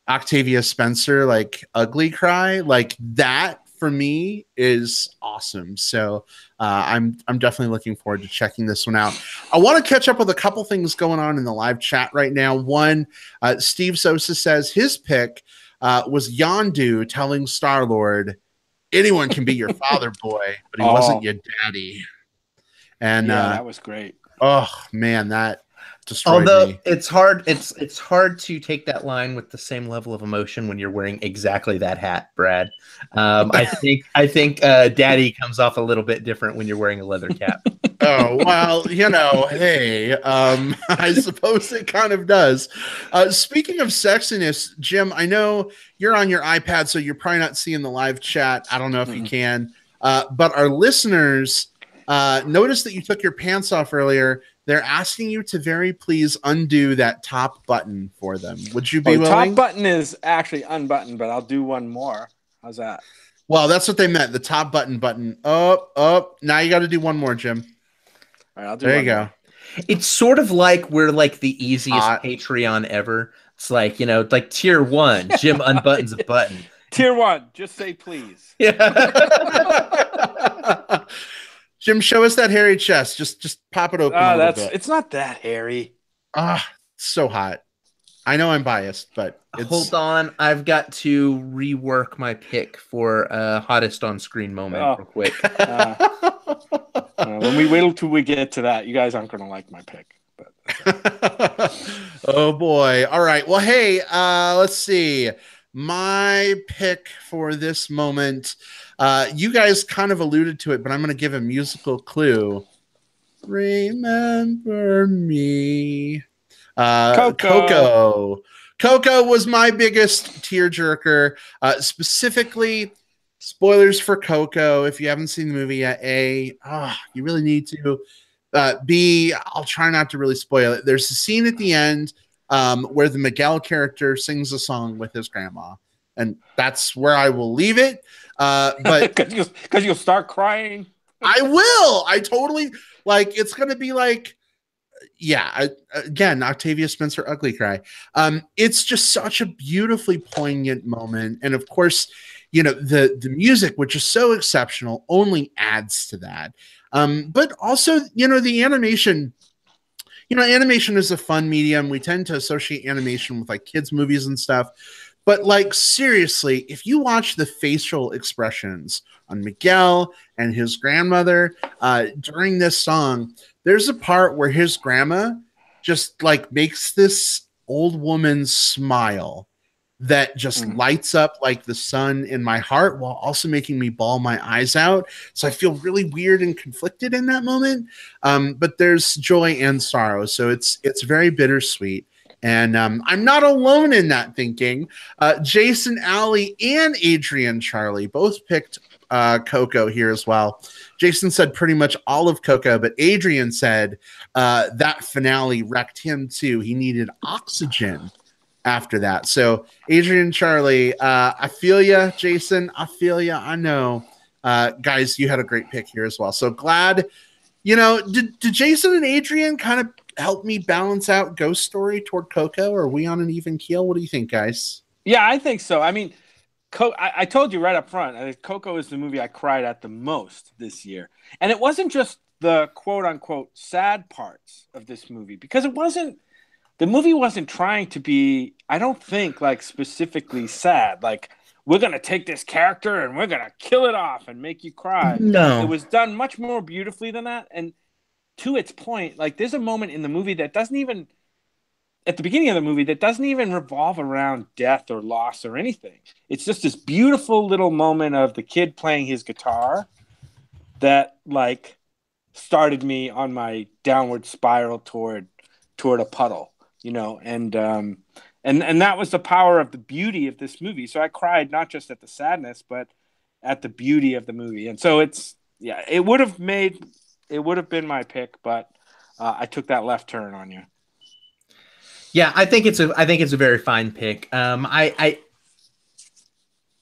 Octavia Spencer, like ugly cry, like that for me is awesome. So I'm definitely looking forward to checking this one out. I want to catch up with a couple things going on in the live chat right now. One, Steve Sosa says his pick was Yondu telling Star-Lord, anyone can be your father, boy, but he wasn't your daddy. And yeah, that was great. Oh man, that destroyed me. It's hard to take that line with the same level of emotion when you're wearing exactly that hat, Brad. I think Daddy comes off a little bit different when you're wearing a leather cap. Oh well, hey, I suppose it kind of does. Speaking of sexiness, Jim, I know you're on your iPad, so you're probably not seeing the live chat. I don't know if you can, but our listeners notice that you took your pants off earlier. They're asking you to very please undo that top button for them. Would you be willing? The top button is actually unbuttoned, but I'll do one more. How's that? Well, that's what they meant. The top button. Up. Now you got to do one more, Jim. All right, I'll do there one you go. more. It's sort of like we're like the easiest Patreon ever. It's like, like tier 1, Jim unbuttons a button. Tier 1, just say please. Yeah. Jim, show us that hairy chest. Just pop it open a little bit. It's not that hairy. So hot. I know I'm biased, but hold on. I've got to rework my pick for hottest on screen moment real quick. When we wait till we get to that, you guys aren't going to like my pick. But oh boy. All right. Well, hey, let's see. My pick for this moment. You guys kind of alluded to it, but I'm going to give a musical clue. Remember me. Coco. Coco was my biggest tearjerker. Specifically, spoilers for Coco. If you haven't seen the movie yet, you really need to. B, I'll try not to really spoil it. There's a scene at the end where the Miguel character sings a song with his grandma, and that's where I will leave it. But because you'll start crying. I will. I totally it's going to be like, again, Octavia Spencer ugly cry. It's just such a beautifully poignant moment, and of course, the music, which is so exceptional, only adds to that. But also, the animation. Animation is a fun medium. We tend to associate animation with like kids' movies and stuff. But seriously, if you watch the facial expressions on Miguel and his grandmother during this song, there's a part where his grandma just makes this old woman smile that just lights up like the sun in my heart while also making me bawl my eyes out. So I feel really weird and conflicted in that moment. But there's joy and sorrow. So it's very bittersweet. And I'm not alone in that thinking. Jason, Allie, and Adrian Charlie both picked Coco here as well. Jason said pretty much all of Coco, but Adrian said that finale wrecked him too. He needed oxygen after that. So Adrian, Charlie, I feel ya. Jason, I feel ya. I know. Guys, you had a great pick here as well. So glad, did Jason and Adrian kind of help me balance out Ghost Story toward Coco? Or are we on an even keel? What do you think, guys? Yeah, I think so. I mean, I told you right up front, Coco is the movie I cried at the most this year. And it wasn't just the quote unquote sad parts of this movie, because the movie wasn't trying to be, I don't think, specifically sad. We're going to take this character and we're going to kill it off and make you cry. No. It was done much more beautifully than that. And to its point, there's a moment in the movie that doesn't even, at the beginning of the movie, that doesn't even revolve around death or loss or anything. It's just this beautiful little moment of the kid playing his guitar that started me on my downward spiral toward a puddle, and that was the power of the beauty of this movie. So I cried not just at the sadness, but at the beauty of the movie. And so it would have been my pick, but I took that left turn on you. Yeah, I think it's a very fine pick.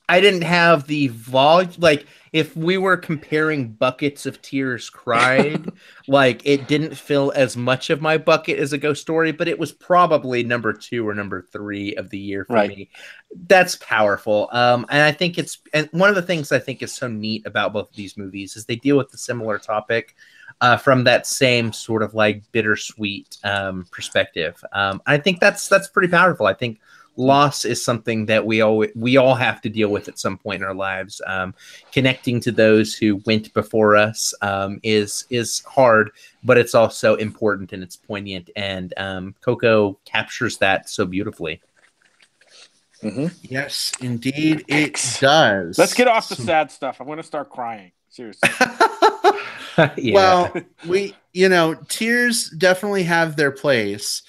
I didn't have the volume. Like, if we were comparing buckets of tears cried, like, it didn't fill as much of my bucket as a Ghost Story, but it was probably number 2 or number 3 of the year for me. That's powerful. And I think and one of the things I think is so neat about both of these movies is they deal with the similar topic from that same sort of like bittersweet perspective. I think that's pretty powerful. I think loss is something that we all have to deal with at some point in our lives. Connecting to those who went before us is hard, but it's also important and it's poignant. And Coco captures that so beautifully. Yes, indeed, it does. Let's get off the sad stuff. I'm going to start crying. Seriously. Well, tears definitely have their place.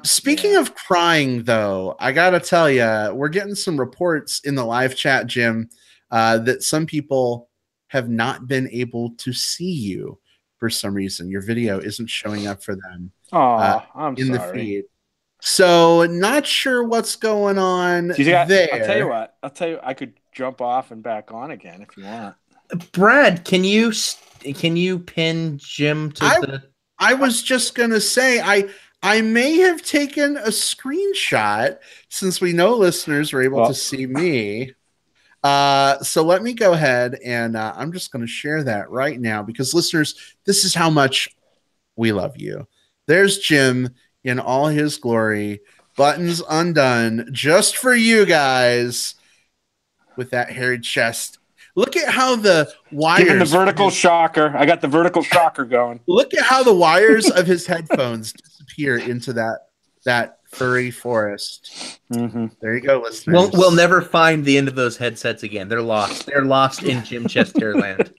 Speaking of crying, though, I gotta tell you, we're getting some reports in the live chat, Jim, that some people have not been able to see you for some reason. Your video isn't showing up for them I'm in sorry. the feed. So not sure what's going on there. I'll tell you what. I could jump off and back on again if you want. Brad, can you pin Jim to the... I was just gonna say I may have taken a screenshot since we know listeners were able to see me. So let me go ahead and I'm just going to share that right now because listeners, this is how much we love you. There's Jim in all his glory, buttons undone, just for you guys with that hairy chest. Look at how the wires... Giving the vertical shocker. I got the vertical shocker going. Look at how the wires of his headphones disappear into that furry forest. There you go, listeners. We'll never find the end of those headsets again. They're lost. They're lost in Jim Chester land.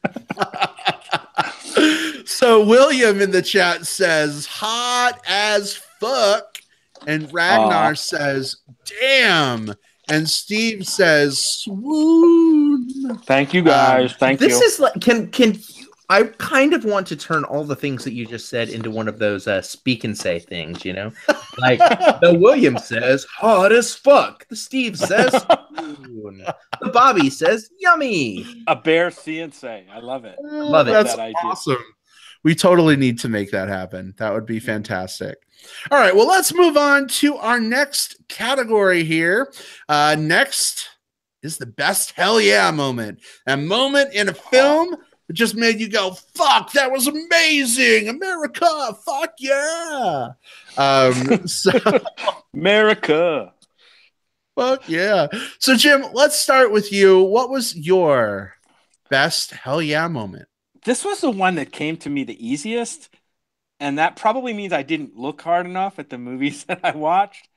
So William in the chat says, hot as fuck. And Ragnar says, damn. And Steve says, swoon. Thank you, guys. Thank you. This is like, can I kind of want to turn all the things that you just said into one of those speak and say things, Like the William says, hot as fuck. The Steve says, swoon. The Bobby says, yummy. A bear see and say. I love it. Love it. That's awesome. We totally need to make that happen. That would be fantastic. All right, well, let's move on to our next category here. Next is the best hell yeah moment. A moment in a film that just made you go, fuck, that was amazing. America, fuck yeah. So America. Fuck yeah. So, Jim, let's start with you. What was your best hell yeah moment? This was the one that came to me the easiest. And that probably means I didn't look hard enough at the movies that I watched.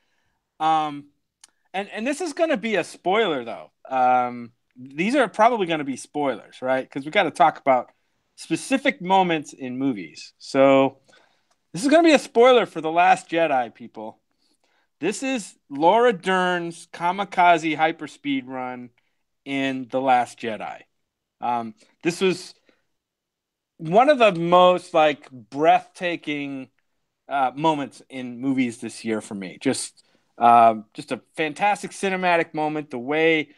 And this is going to be a spoiler, though. These are probably going to be spoilers, right? Because we got to talk about specific moments in movies. So this is going to be a spoiler for The Last Jedi, people. This is Laura Dern's kamikaze hyperspeed run in The Last Jedi. This was one of the most breathtaking moments in movies this year for me. Just a fantastic cinematic moment. The way,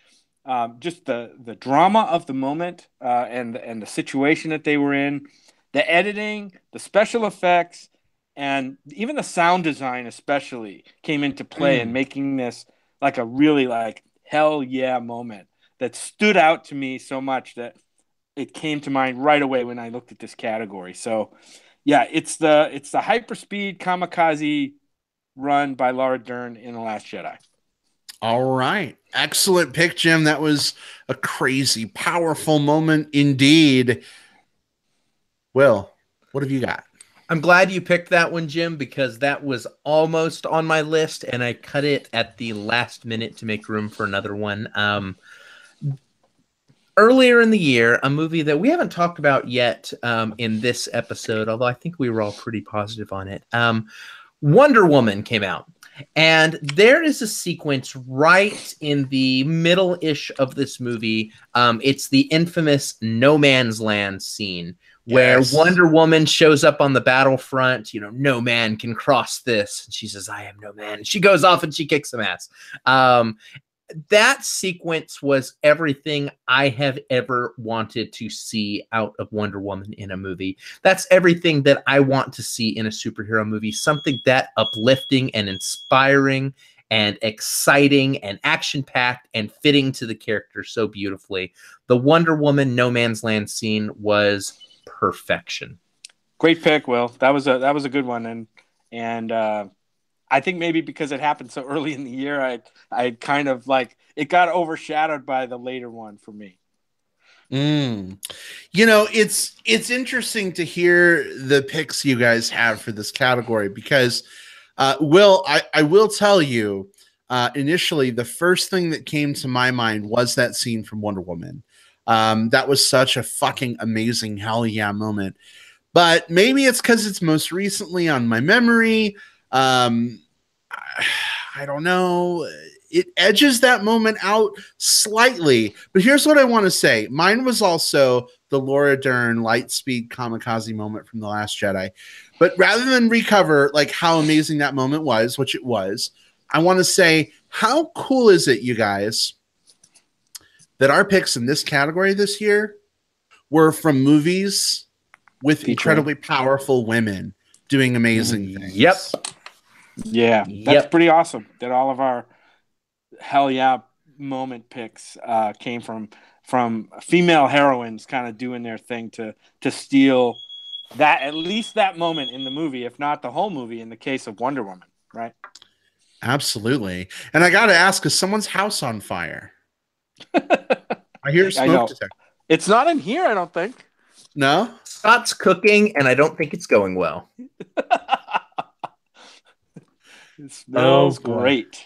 just the drama of the moment and the situation that they were in, the editing, the special effects, and even the sound design especially came into play in making this like a really hell yeah moment that stood out to me so much that it came to mind right away when I looked at this category. So, yeah, it's the hyperspeed kamikaze run by Laura Dern in The Last Jedi. All right. Excellent pick, Jim. That was a crazy, powerful moment indeed. Will, what have you got? I'm glad you picked that one, Jim, because that was almost on my list, and I cut it at the last minute to make room for another one. Earlier in the year, a movie that we haven't talked about yet in this episode, although I think we were all pretty positive on it, Wonder Woman came out. And there is a sequence right in the middle-ish of this movie. It's the infamous No Man's Land scene where Wonder Woman shows up on the battlefront. No man can cross this. And she says, I am no man. And she goes off and she kicks some ass. that sequence was everything I have ever wanted to see out of Wonder Woman in a movie. That's everything that I want to see in a superhero movie. Something that uplifting and inspiring and exciting and action-packed and fitting to the character so beautifully. The Wonder Woman No Man's Land scene was perfection. Great pick, Will. That was a good one, and I think maybe because it happened so early in the year, I kind of like it got overshadowed by the later one for me. You know, it's interesting to hear the picks you guys have for this category because, Will, I will tell you, initially the first thing that came to my mind was that scene from Wonder Woman. That was such a fucking amazing hell yeah moment. But maybe it's because it's most recently on my memory. I don't know. It edges that moment out slightly. But here's what I want to say. Mine was also the Laura Dern Lightspeed kamikaze moment from The Last Jedi. But rather than recover like how amazing that moment was, which it was, I want to say, how cool is it, you guys, that our picks in this category this year were from movies with incredibly powerful women doing amazing things. Yep. Yeah, that's pretty awesome that all of our hell yeah moment picks came from female heroines kind of doing their thing to steal that, at least that moment in the movie, if not the whole movie in the case of Wonder Woman, right? Absolutely. And I got to ask, is someone's house on fire? I hear smoke detector. It's not in here, I don't think. No? Scott's cooking, and I don't think it's going well. It smells great.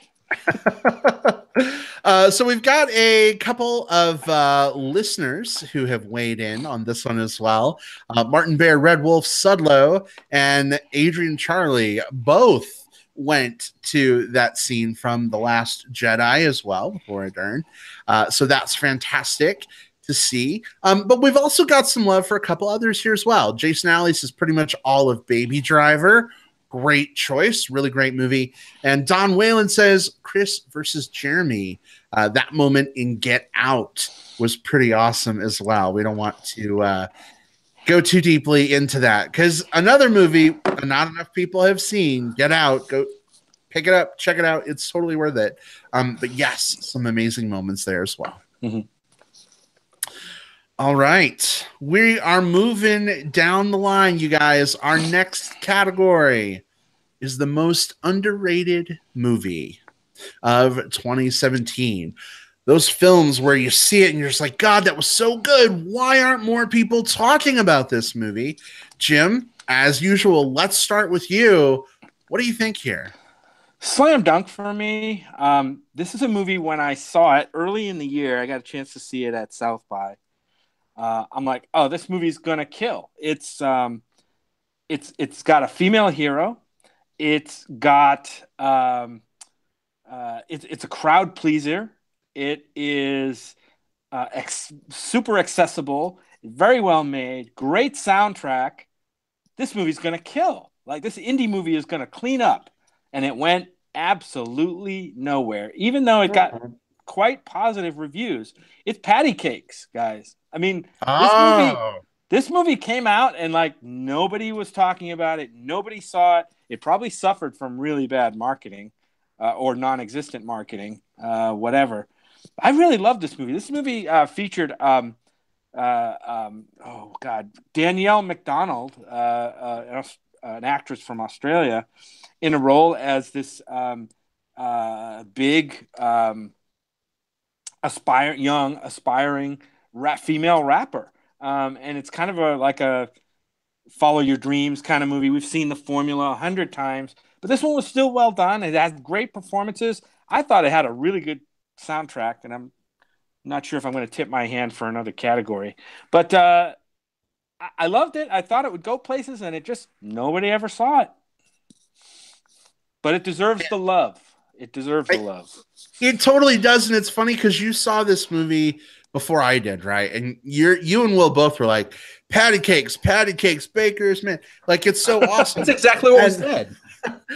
So we've got a couple of listeners who have weighed in on this one as well. Martin Bear, Red Wolf, Sudlow, and Adrian Charlie both went to that scene from The Last Jedi as well with Laura Dern. So that's fantastic to see. But we've also got some love for a couple others here as well. Jason Alley says pretty much all of Baby Driver. Great choice. Really great movie. And Don Whalen says Chris versus Jeremy. That moment in Get Out was pretty awesome as well. We don't want to go too deeply into that because another movie not enough people have seen, Get Out. Go pick it up, check it out. It's totally worth it. But yes, some amazing moments there as well. Mm-hmm. All right. We are moving down the line, you guys. Our next category is the most underrated movie of 2017. Those films where you see it and you're just like, God, that was so good. Why aren't more people talking about this movie? Jim, as usual, let's start with you. What do you think here? Slam dunk for me. This is a movie when I saw it early in the year. I got a chance to see it at South by. I'm like, oh, this movie's gonna kill. It's got a female hero. It's got it's a crowd pleaser. It is super accessible, very well made, great soundtrack. This movie's gonna kill. Like, this indie movie is gonna clean up, and it went absolutely nowhere. Even though it got quite positive reviews, it's patty cakes, guys. I mean, this movie came out and like nobody was talking about it. Nobody saw it. It probably suffered from really bad marketing or non-existent marketing, whatever. I really love this movie. This movie featured, Danielle McDonald, an actress from Australia, in a role as this big, aspiring female rapper. And it's kind of a follow your dreams kind of movie. We've seen the formula 100 times, but this one was still well done. It had great performances. I thought it had a really good soundtrack, and I'm not sure if I'm going to tip my hand for another category, but I loved it. I thought it would go places, and nobody ever saw it. But it deserves the love. It deserves the love. It totally does, and it's funny because you saw this movie before I did, right? And you and Will both were like, patty cakes, Bakers, man. Like, it's so awesome. That's exactly what was said.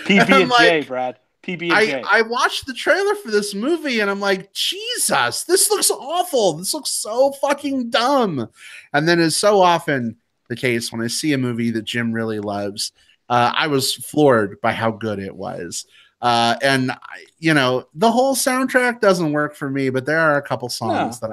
PB&J, Brad. PB&J. I watched the trailer for this movie and I'm like, Jesus, this looks awful. This looks so fucking dumb. And then, as so often the case, when I see a movie that Jim really loves, I was floored by how good it was. And the whole soundtrack doesn't work for me, but there are a couple songs that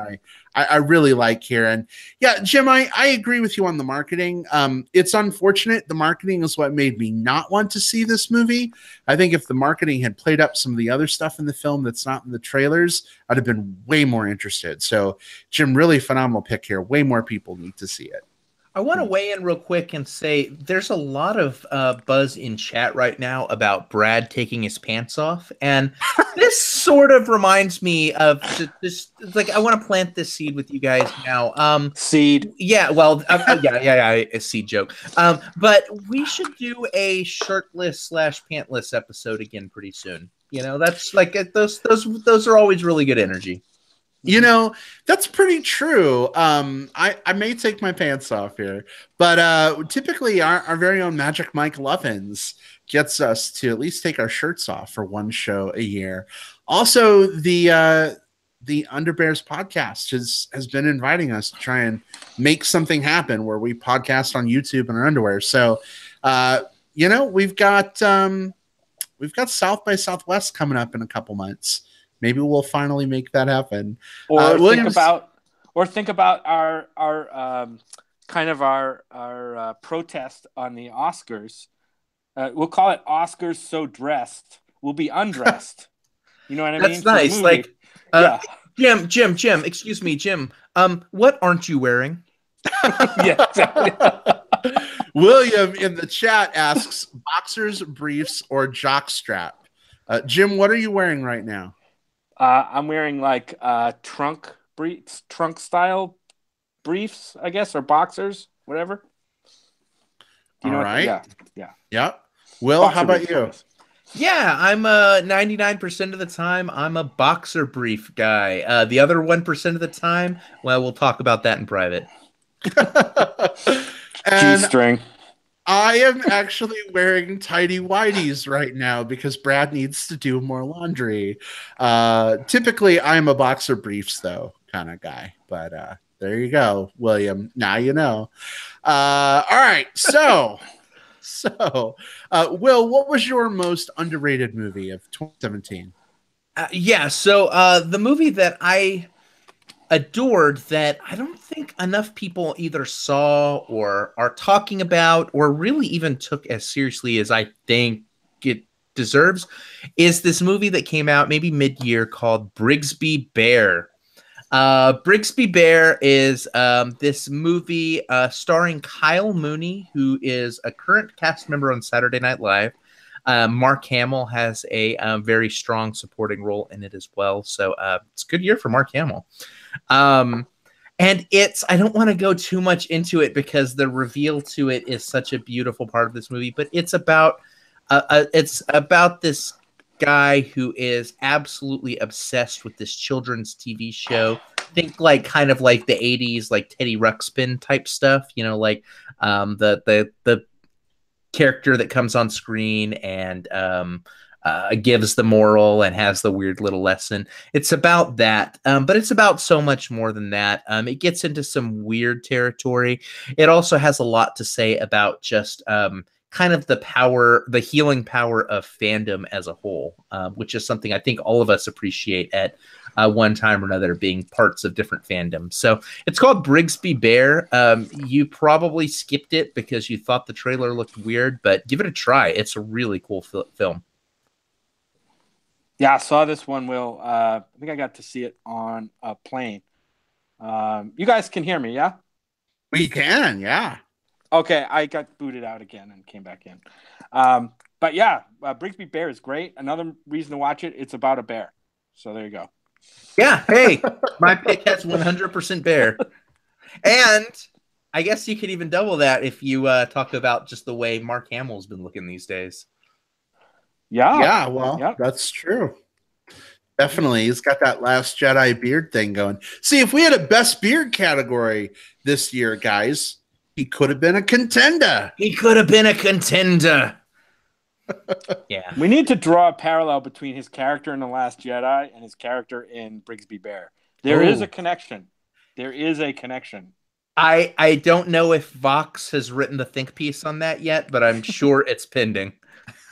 I really like here. And yeah, Jim, I agree with you on the marketing. It's unfortunate. The marketing is what made me not want to see this movie. I think if the marketing had played up some of the other stuff in the film that's not in the trailers, I'd have been way more interested. So Jim, really phenomenal pick here. Way more people need to see it. I want to weigh in real quick and say there's a lot of buzz in chat right now about Brad taking his pants off. And this sort of reminds me of just like, I want to plant this seed with you guys now. Seed. Yeah, well, a seed joke. But we should do a shirtless / pantless episode again pretty soon. That's like those are always really good energy. That's pretty true. I may take my pants off here, but typically our very own Magic Mike Lovins gets us to at least take our shirts off for one show a year. Also, the Underbears podcast has been inviting us to try and make something happen where we podcast on YouTube in our underwear. So, we've got South by Southwest coming up in a couple months. Maybe we'll finally make that happen. Or think about our protest on the Oscars. We'll call it Oscars So Dressed. We'll be undressed. You know what I mean? That's nice. Like, Jim. Excuse me, Jim. What aren't you wearing? Yeah, exactly. William in the chat asks, boxers, briefs, or jockstrap? Jim, what are you wearing right now? I'm wearing like trunk style briefs, I guess, or boxers, whatever. All right. Yeah. Will, how about you? Yeah, I'm 99% of the time, I'm a boxer brief guy. The other 1% of the time, well, we'll talk about that in private. G-string. I am actually wearing tidy whities right now because Brad needs to do more laundry. Typically, I'm a boxer briefs, though, kind of guy. But there you go, William. Now you know. All right. So, Will, what was your most underrated movie of 2017? So the movie that I adored that I don't think enough people either saw or are talking about or really even took as seriously as I think it deserves is this movie that came out maybe mid-year called Brigsby Bear. Brigsby Bear is this movie starring Kyle Mooney, who is a current cast member on Saturday Night Live. Mark Hamill has a very strong supporting role in it as well. So it's a good year for Mark Hamill. And I don't want to go too much into it because the reveal to it is such a beautiful part of this movie, but it's about this guy who is absolutely obsessed with this children's TV show. Think like kind of like the 80s, like Teddy Ruxpin type stuff, like the character that comes on screen and gives the moral and has the weird little lesson. It's about that, but it's about so much more than that. It gets into some weird territory. It also has a lot to say about just kind of the healing power of fandom as a whole, which is something I think all of us appreciate at one time or another, being parts of different fandoms. So it's called Brigsby Bear. You probably skipped it because you thought the trailer looked weird, but give it a try. It's a really cool film. Yeah, I saw this one, Will. I think I got to see it on a plane. You guys can hear me, yeah? We can, yeah. Okay, I got booted out again and came back in. But yeah, Brigsby Bear is great. Another reason to watch it, it's about a bear. So there you go. Yeah, hey, my pick has 100% bear. And I guess you could even double that if you talk about just the way Mark Hamill's been looking these days. Yeah, well, that's true. Definitely. He's got that Last Jedi beard thing going. See, if we had a best beard category this year, guys, he could have been a contender. He could have been a contender. Yeah. We need to draw a parallel between his character in The Last Jedi and his character in Brigsby Bear. There is a connection. There is a connection. I don't know if Vox has written the think piece on that yet, but I'm sure it's pending.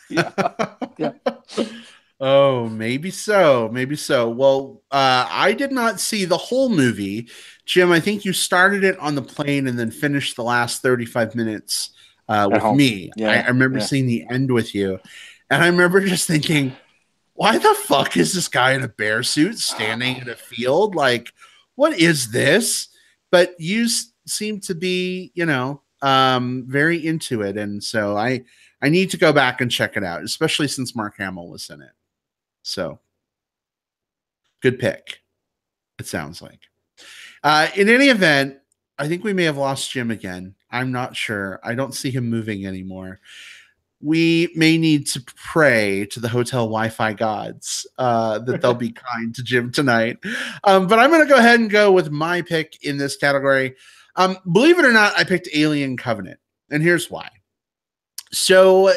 Yeah. Yeah. Oh, maybe so. Maybe so. Well, I did not see the whole movie. Jim, I think you started it on the plane and then finished the last 35 minutes with home. me. Yeah. I remember seeing the end with you. And I remember just thinking, why the fuck is this guy in a bear suit standing in a field? Like, what is this? But you seem to be, very into it. And so I need to go back and check it out, especially since Mark Hamill was in it. So good pick, it sounds like. In any event, I think we may have lost Jim again. I'm not sure. I don't see him moving anymore. We may need to pray to the hotel Wi-Fi gods that they'll be kind to Jim tonight. But I'm going to go ahead and go with my pick in this category. Believe it or not, I picked Alien Covenant, and here's why. So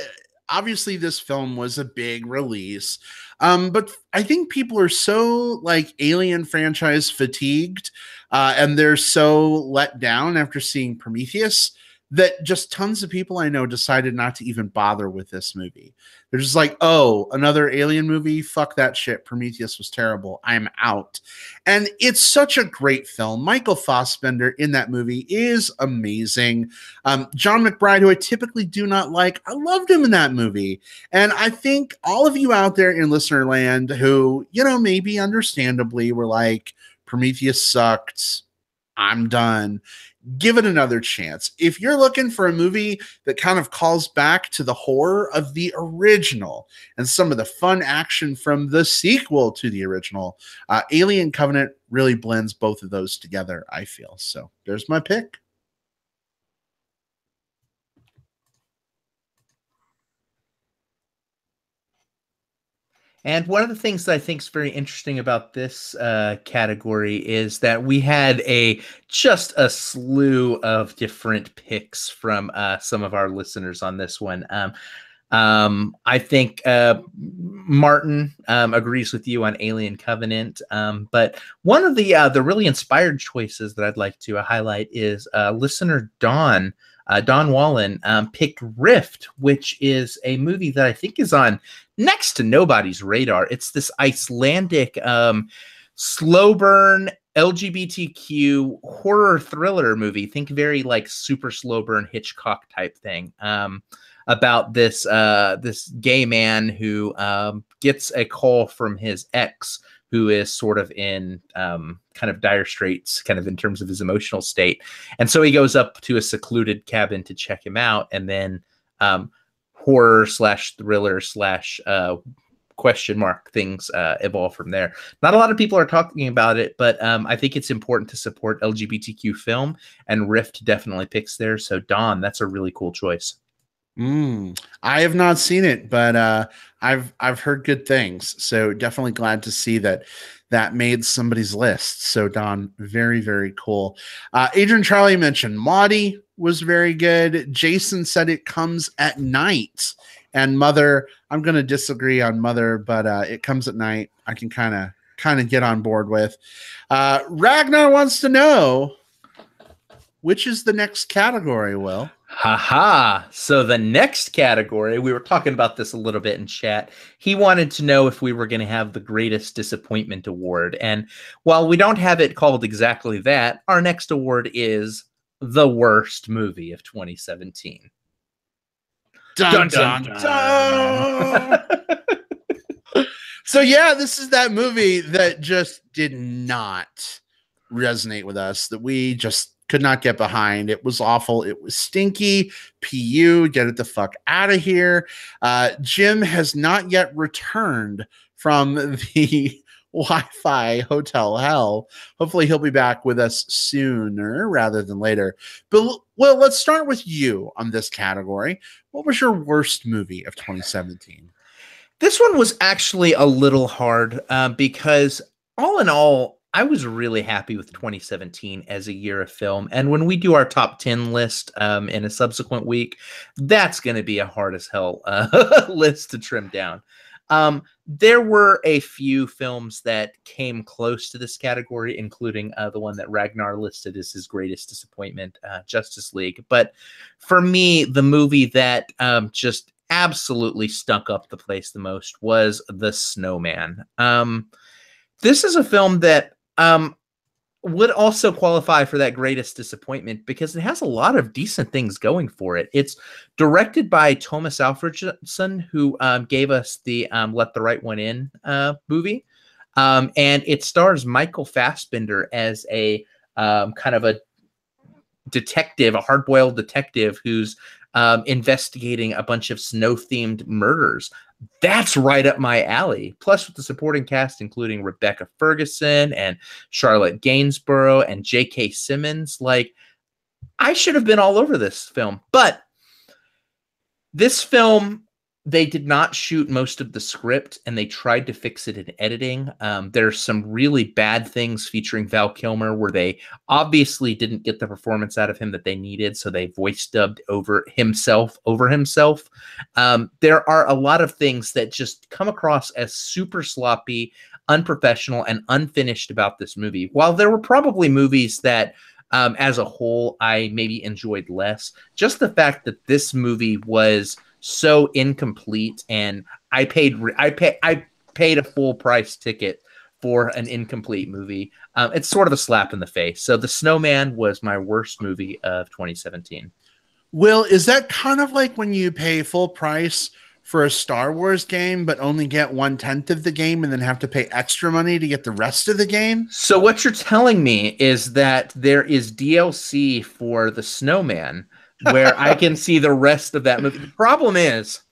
obviously this film was a big release, but I think people are so like Alien franchise fatigued, and they're so let down after seeing Prometheus that just tons of people I know decided not to even bother with this movie. They're just like, oh, another Alien movie? Fuck that shit. Prometheus was terrible. I'm out. And it's such a great film. Michael Fassbender in that movie is amazing. John McBride, who I typically do not like, I loved him in that movie. And I think all of you out there in listener land who, maybe understandably were like, Prometheus sucked, I'm done, give it another chance. If you're looking for a movie that kind of calls back to the horror of the original and some of the fun action from the sequel to the original, Alien Covenant really blends both of those together, I feel. So there's my pick. And one of the things that I think is very interesting about this category is that we had just a slew of different picks from some of our listeners on this one. I think Martin agrees with you on Alien Covenant, but one of the really inspired choices that I'd like to highlight is listener Don Wallen picked Rift, which is a movie that I think is on next to nobody's radar. It's this Icelandic slow burn LGBTQ horror thriller movie. Think very like super slow burn Hitchcock type thing. About this gay man who gets a call from his ex, who is sort of in kind of dire straits, kind of in terms of his emotional state. And so he goes up to a secluded cabin to check him out, and then horror / thriller / question mark things evolve from there. Not a lot of people are talking about it, but I think it's important to support LGBTQ film, and Rift definitely picks there. So Don, that's a really cool choice. I have not seen it, but I've heard good things. So definitely glad to see that made somebody's list. So Don, very, very cool. Adrian Charlie mentioned Maudie was very good. Jason said It Comes at Night. And Mother, I'm going to disagree on Mother, but It Comes at Night, I can kind of get on board with. Ragnar wants to know, which is the next category, Will? Haha. So the next category, we were talking about this a little bit in chat. He wanted to know if we were going to have the Greatest Disappointment Award. And while we don't have it called exactly that, our next award is the worst movie of 2017. Dun, dun, dun, dun. So yeah, this is that movie that just did not resonate with us, that we just could not get behind. It was awful. It was stinky. PU, get it the fuck out of here. Jim has not yet returned from the Wi-Fi hotel hell. Hopefully he'll be back with us sooner rather than later. But well, let's start with you on this category. What was your worst movie of 2017? This one was actually a little hard because all in all, I was really happy with 2017 as a year of film. And when we do our top 10 list in a subsequent week, that's going to be a hard as hell list to trim down. There were a few films that came close to this category, including the one that Ragnar listed as his greatest disappointment, Justice League. But for me, the movie that just absolutely stunk up the place the most was The Snowman. This is a film that would also qualify for that greatest disappointment because it has a lot of decent things going for it. It's directed by Thomas Alfredson, who gave us the Let the Right One In movie. And it stars Michael Fassbender as a kind of a detective, a hard-boiled detective who's investigating a bunch of snow-themed murders. That's right up my alley. Plus, with the supporting cast, including Rebecca Ferguson and Charlotte Gainsborough and J.K. Simmons, like, I should have been all over this film. But this film, they did not shoot most of the script, and they tried to fix it in editing. There's some really bad things featuring Val Kilmer where they obviously didn't get the performance out of him that they needed, so they voice dubbed over himself. There are a lot of things that just come across as super sloppy, unprofessional, and unfinished about this movie. While there were probably movies that as a whole I maybe enjoyed less, just the fact that this movie was so incomplete, and I paid a full price ticket for an incomplete movie. It's sort of a slap in the face. So The Snowman was my worst movie of 2017. Will, is that kind of like when you pay full price for a Star Wars game, but only get 1/10 of the game and then have to pay extra money to get the rest of the game? So what you're telling me is that there is DLC for The Snowman where I can see the rest of that movie. The problem is,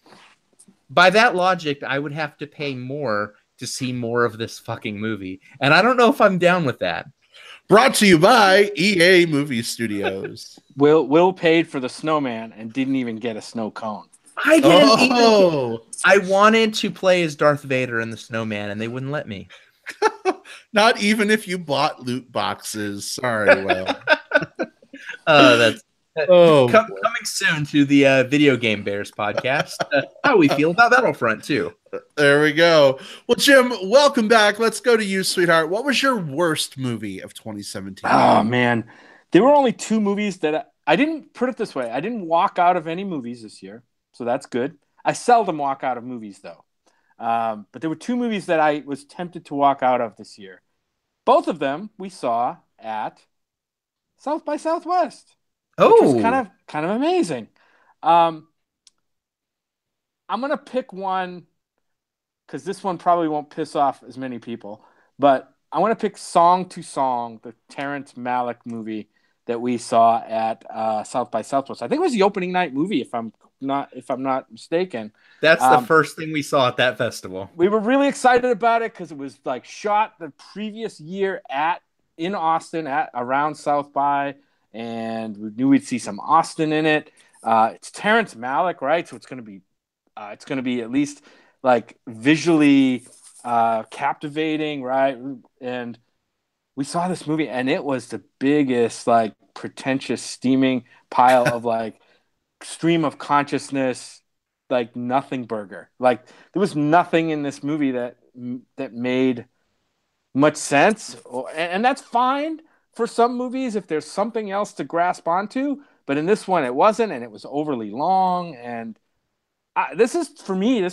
by that logic, I would have to pay more to see more of this fucking movie. And I don't know if I'm down with that. Brought to you by EA Movie Studios. Will paid for The Snowman and didn't even get a snow cone. I didn't even. I wanted to play as Darth Vader in The Snowman, and they wouldn't let me. Not even if you bought loot boxes. Sorry, Will. That's coming soon to the Video Game Bears podcast. How we feel about Battlefront 2. There we go. Well, Jim, welcome back. Let's go to you, sweetheart. What was your worst movie of 2017? Oh, man. There were only two movies that I didn't put it this way. I didn't walk out of any movies this year, so that's good. I seldom walk out of movies, though. But there were two movies that I was tempted to walk out of this year. Both of them we saw at South by Southwest. Which was kind of amazing. I'm gonna pick one because this one probably won't piss off as many people, but I want to pick Song to Song, the Terrence Malick movie that we saw at South by Southwest. I think it was the opening night movie, if I'm not mistaken. That's the first thing we saw at that festival. We were really excited about it because it was like shot the previous year in Austin around South by. And we knew we'd see some Austin in it. It's Terrence Malick, right? So it's going to be at least like visually captivating, right? And we saw this movie, and it was the biggest, like, pretentious, steaming pile of like stream of consciousness, like nothing burger. Like there was nothing in this movie that made much sense, and that's fine for some movies if there's something else to grasp onto, but in this one it wasn't, and it was overly long, and this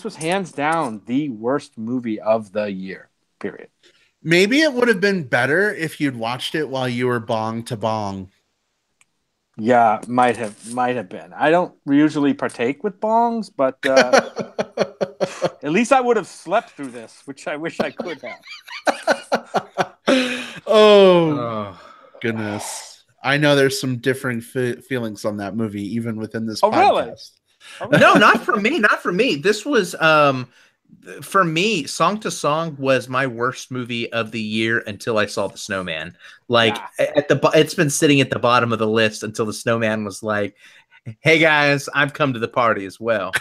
was hands down the worst movie of the year, period. Maybe it would have been better if you'd watched it while you were bong to bong. Yeah, might have been. I don't usually partake with bongs, but at least I would have slept through this, which I wish I could have. Oh, goodness. I know there's some differing feelings on that movie, even within this podcast. Really? No, not for me. Not for me. This was, for me, Song to Song was my worst movie of the year until I saw The Snowman. Like, it's been sitting at the bottom of the list until The Snowman was like, Hey guys, I've come to the party as well.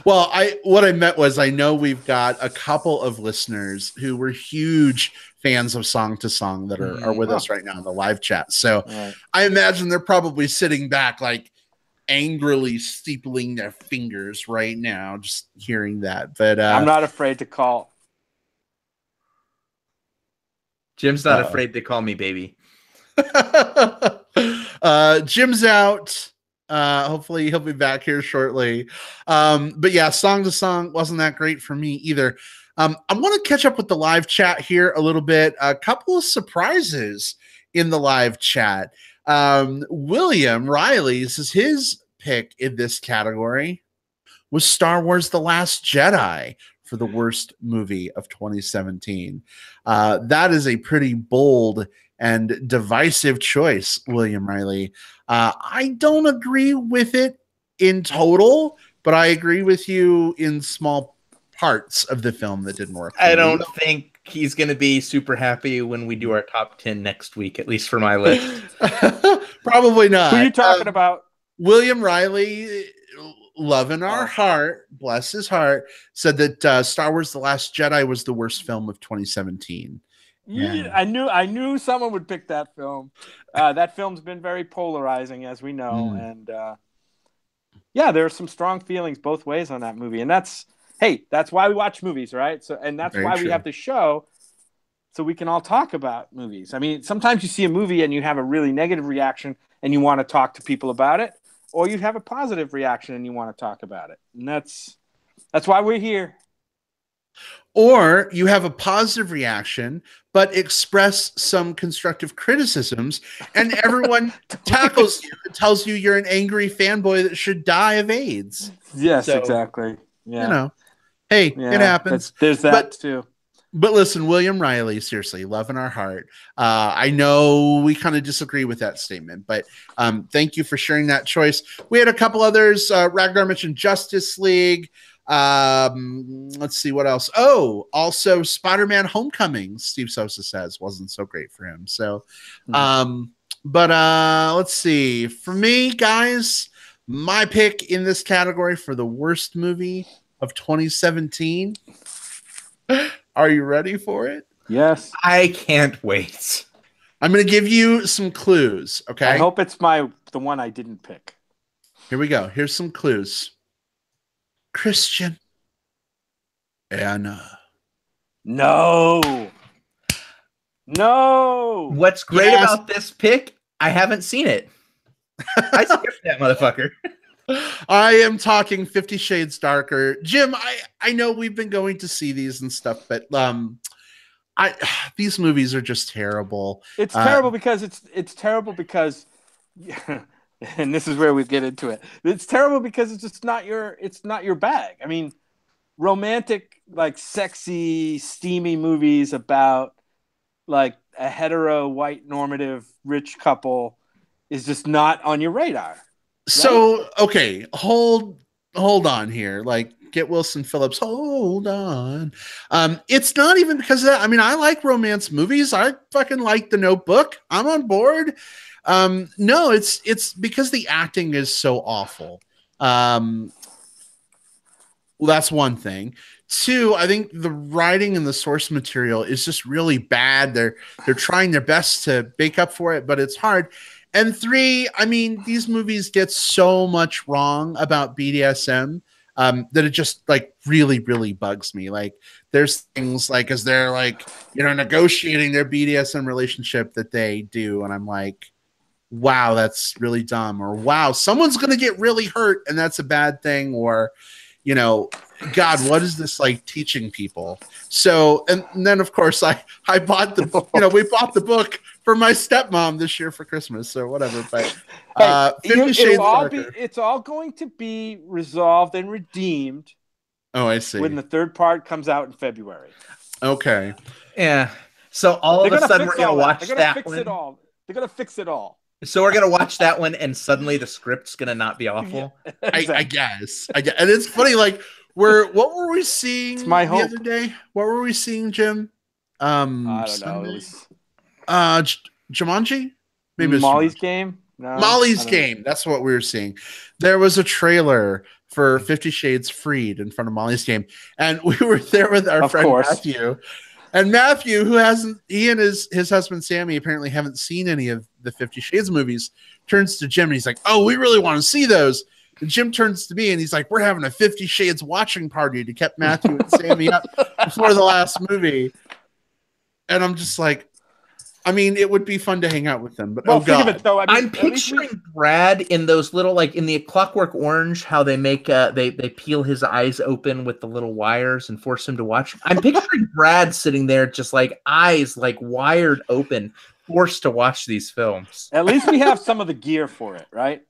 Well, what I meant was I know we've got a couple of listeners who were huge fans of Song to Song that are with us right now in the live chat. So I imagine they're probably sitting back like angrily steepling their fingers right now, just hearing that. But I'm not afraid to call. Jim's not afraid to call me baby. Jim's out. Hopefully he'll be back here shortly. But yeah, Song to Song wasn't that great for me either. I want to catch up with the live chat here a little bit. A couple of surprises in the live chat. William Riley says his pick in this category was Star Wars The Last Jedi for the worst movie of 2017. That is a pretty bold and divisive choice, William Riley. I don't agree with it in total, but I agree with you in small parts of the film that didn't work. I don't think he's going to be super happy when we do our top 10 next week, at least for my list. Probably not. Who are you talking about? William Riley, love in our heart, bless his heart, said that Star Wars The Last Jedi was the worst film of 2017. Yeah. I knew someone would pick that film. That film's been very polarizing, as we know. And yeah, there are some strong feelings both ways on that movie. And that's why we watch movies, right? So, and that's why we have the show, so we can all talk about movies. I mean, sometimes you see a movie and you have a really negative reaction and you want to talk to people about it, or you have a positive reaction and you want to talk about it. And that's why we're here. Or you have a positive reaction, but express some constructive criticisms, and everyone tackles you and tells you you're an angry fanboy that should die of AIDS. Yes, exactly. Yeah. You know, hey, it happens. There's that too. But listen, William Riley, seriously, love in our heart. I know we kind of disagree with that statement, but thank you for sharing that choice. We had a couple others. Ragnar mentioned Justice League. Let's see what else. Oh, also Spider-Man Homecoming, Steve Sosa says wasn't so great for him. So, but let's see. For me, guys, my pick in this category for the worst movie of 2017. Are you ready for it? Yes. I can't wait. I'm going to give you some clues. Okay. I hope it's the one I didn't pick. Here we go. Here's some clues. Christian. Anna. No. What's great about this pick, I haven't seen it. I skipped that motherfucker. I am talking 50 Shades Darker. Jim, I know we've been going to see these and stuff, but these movies are just terrible. It's terrible because it's terrible because and this is where we get into it. It's terrible because it's just not your bag. I mean, romantic, like sexy, steamy movies about like a hetero, white, normative, rich couple is just not on your radar. Right? So, okay, hold on here. Like, get Wilson Phillips. Hold on. It's not even because of that. I mean, I like romance movies. I fucking like The Notebook. I'm on board. No, it's because the acting is so awful. Well, that's one thing. Two, I think the writing and the source material is just really bad. They're trying their best to make up for it, but it's hard. And three, I mean, these movies get so much wrong about BDSM that it just like really, really bugs me. Like there's things like as they're like, negotiating their BDSM relationship that they do. And I'm like, wow, that's really dumb. Or wow, someone's going to get really hurt and that's a bad thing. Or, God, what is this like teaching people? So, and then of course I bought the, we bought the book for my stepmom this year for Christmas. So whatever, but it's all going to be resolved and redeemed. Oh, I see. When the third part comes out in February. Okay. Yeah. So all of a sudden we're going to watch that one. They're going to fix it all. So we're going to watch that one and suddenly the script's going to not be awful. Yeah, exactly. I guess. And it's funny, like, what were we seeing the other day? What were we seeing, Jim? I don't know. Jumanji? Maybe Molly's Game? No, Molly's Game. That's what we were seeing. There was a trailer for 50 Shades Freed in front of Molly's Game, and we were there with our friend Matthew. And Matthew, he and his husband Sammy apparently haven't seen any of the 50 Shades movies, turns to Jim and he's like, "Oh, we really want to see those." And Jim turns to me and he's like, "We're having a 50 Shades watching party to keep Matthew and Sammy up before the last movie." And I'm just like, I mean, it would be fun to hang out with them, but think of it though. I mean, I'm picturing Brad in those little, like in the Clockwork Orange, how they make they peel his eyes open with the little wires and force him to watch. I'm picturing Brad sitting there, just like eyes like wired open, forced to watch these films. At least we have some of the gear for it, right?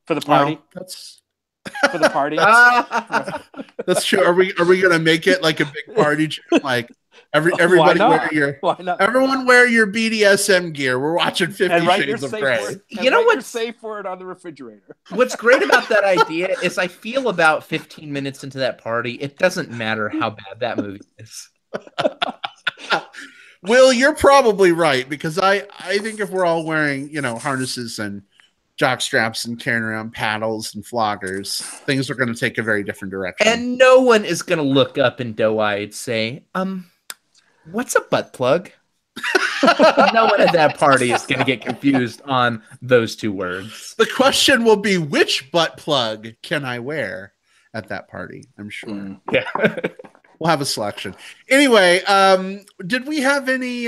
For the party. Well, that's for the party. That's true. Are we gonna make it like a big party? Like everybody everyone wear your BDSM gear. We're watching 50 Shades of Grey. You know what's safe word on the refrigerator. What's great about that idea is I feel about 15 minutes into that party, it doesn't matter how bad that movie is. Will, you're probably right, because I think if we're all wearing, harnesses and jock straps and carrying around paddles and floggers, things are going to take a very different direction. And no one is going to look up and doe-eyed say, what's a butt plug? No one at that party is going to get confused on those two words. The question will be, which butt plug can I wear at that party? I'm sure. Yeah. We'll have a selection. Anyway, did we have any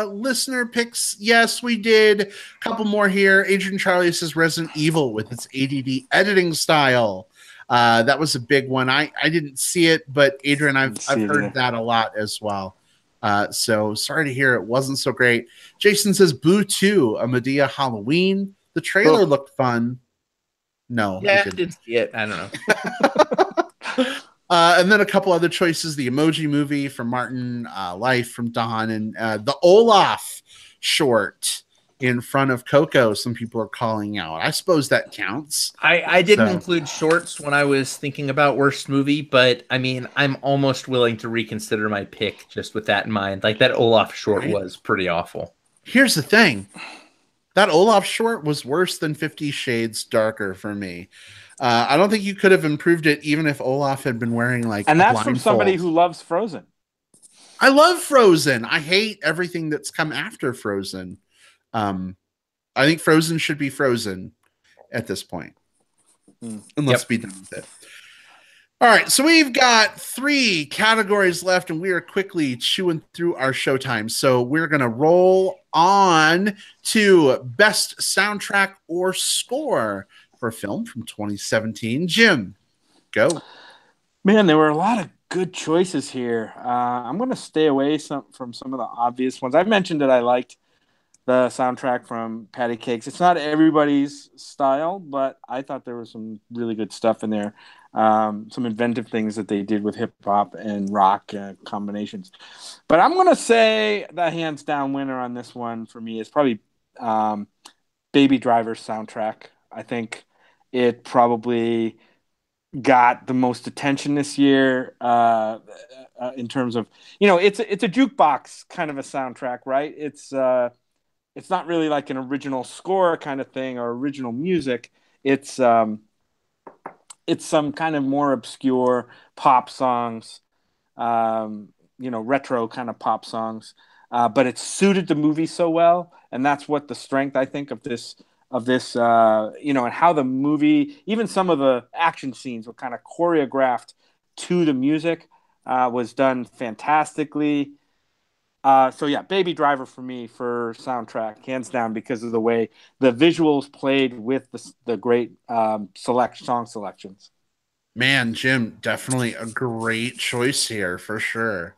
listener picks? Yes, we did. A couple more here. Adrian Charlie says Resident Evil with its ADD editing style. That was a big one. I didn't see it, but Adrian, I've heard that a lot as well. So sorry to hear it wasn't so great. Jason says Boo 2, a Medea Halloween. The trailer looked fun. No. Yeah, I didn't see it. I don't know. And then a couple other choices: the Emoji Movie from Martin, Life from Don, and the Olaf short in front of Coco. Some people are calling out. I suppose that counts. I didn't include shorts when I was thinking about worst movie, but I mean, I'm almost willing to reconsider my pick just with that in mind. Like that Olaf short was pretty awful. Here's the thing: that Olaf short was worse than 50 Shades Darker for me. I don't think you could have improved it even if Olaf had been wearing like. And that's from somebody who loves Frozen. I love Frozen. I hate everything that's come after Frozen. I think Frozen should be Frozen at this point. And let's be done with it. All right, so we've got 3 categories left, and we are quickly chewing through our showtime. So we're going to roll on to Best Soundtrack or Score for a film from 2017. Jim, go. Man, there were a lot of good choices here. I'm going to stay away from some of the obvious ones. I mentioned that I liked the soundtrack from Patty Cakes. It's not everybody's style, but I thought there was some really good stuff in there. Some inventive things that they did with hip hop and rock combinations. But I'm going to say the hands down winner on this one for me is probably Baby Driver's soundtrack. I think it probably got the most attention this year in terms of, it's a jukebox kind of a soundtrack, right? It's not really like an original score kind of thing or original music. It's some kind of more obscure pop songs, retro kind of pop songs, but it suited the movie so well, and that's what the strength I think of this, and how the movie, even some of the action scenes were kind of choreographed to the music, was done fantastically. So yeah, Baby Driver for me for soundtrack, hands down, because of the way the visuals played with the great song selections. Man, Jim, definitely a great choice here for sure.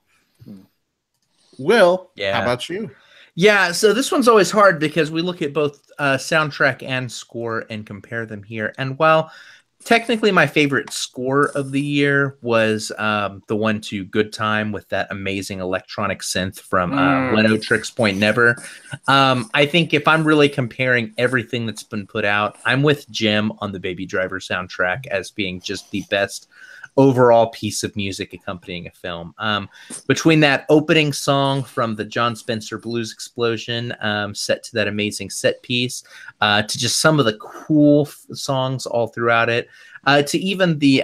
Will, how about you? Yeah, so this one's always hard because we look at both soundtrack and score and compare them here. And while Technically, my favorite score of the year was the one to Good Time with that amazing electronic synth from Leno Tricks Point Never. I think if I'm really comparing everything that's been put out, I'm with Jim on the Baby Driver soundtrack as being just the best overall piece of music accompanying a film. Between that opening song from the John Spencer Blues Explosion, set to that amazing set piece, to just some of the cool songs all throughout it, to even the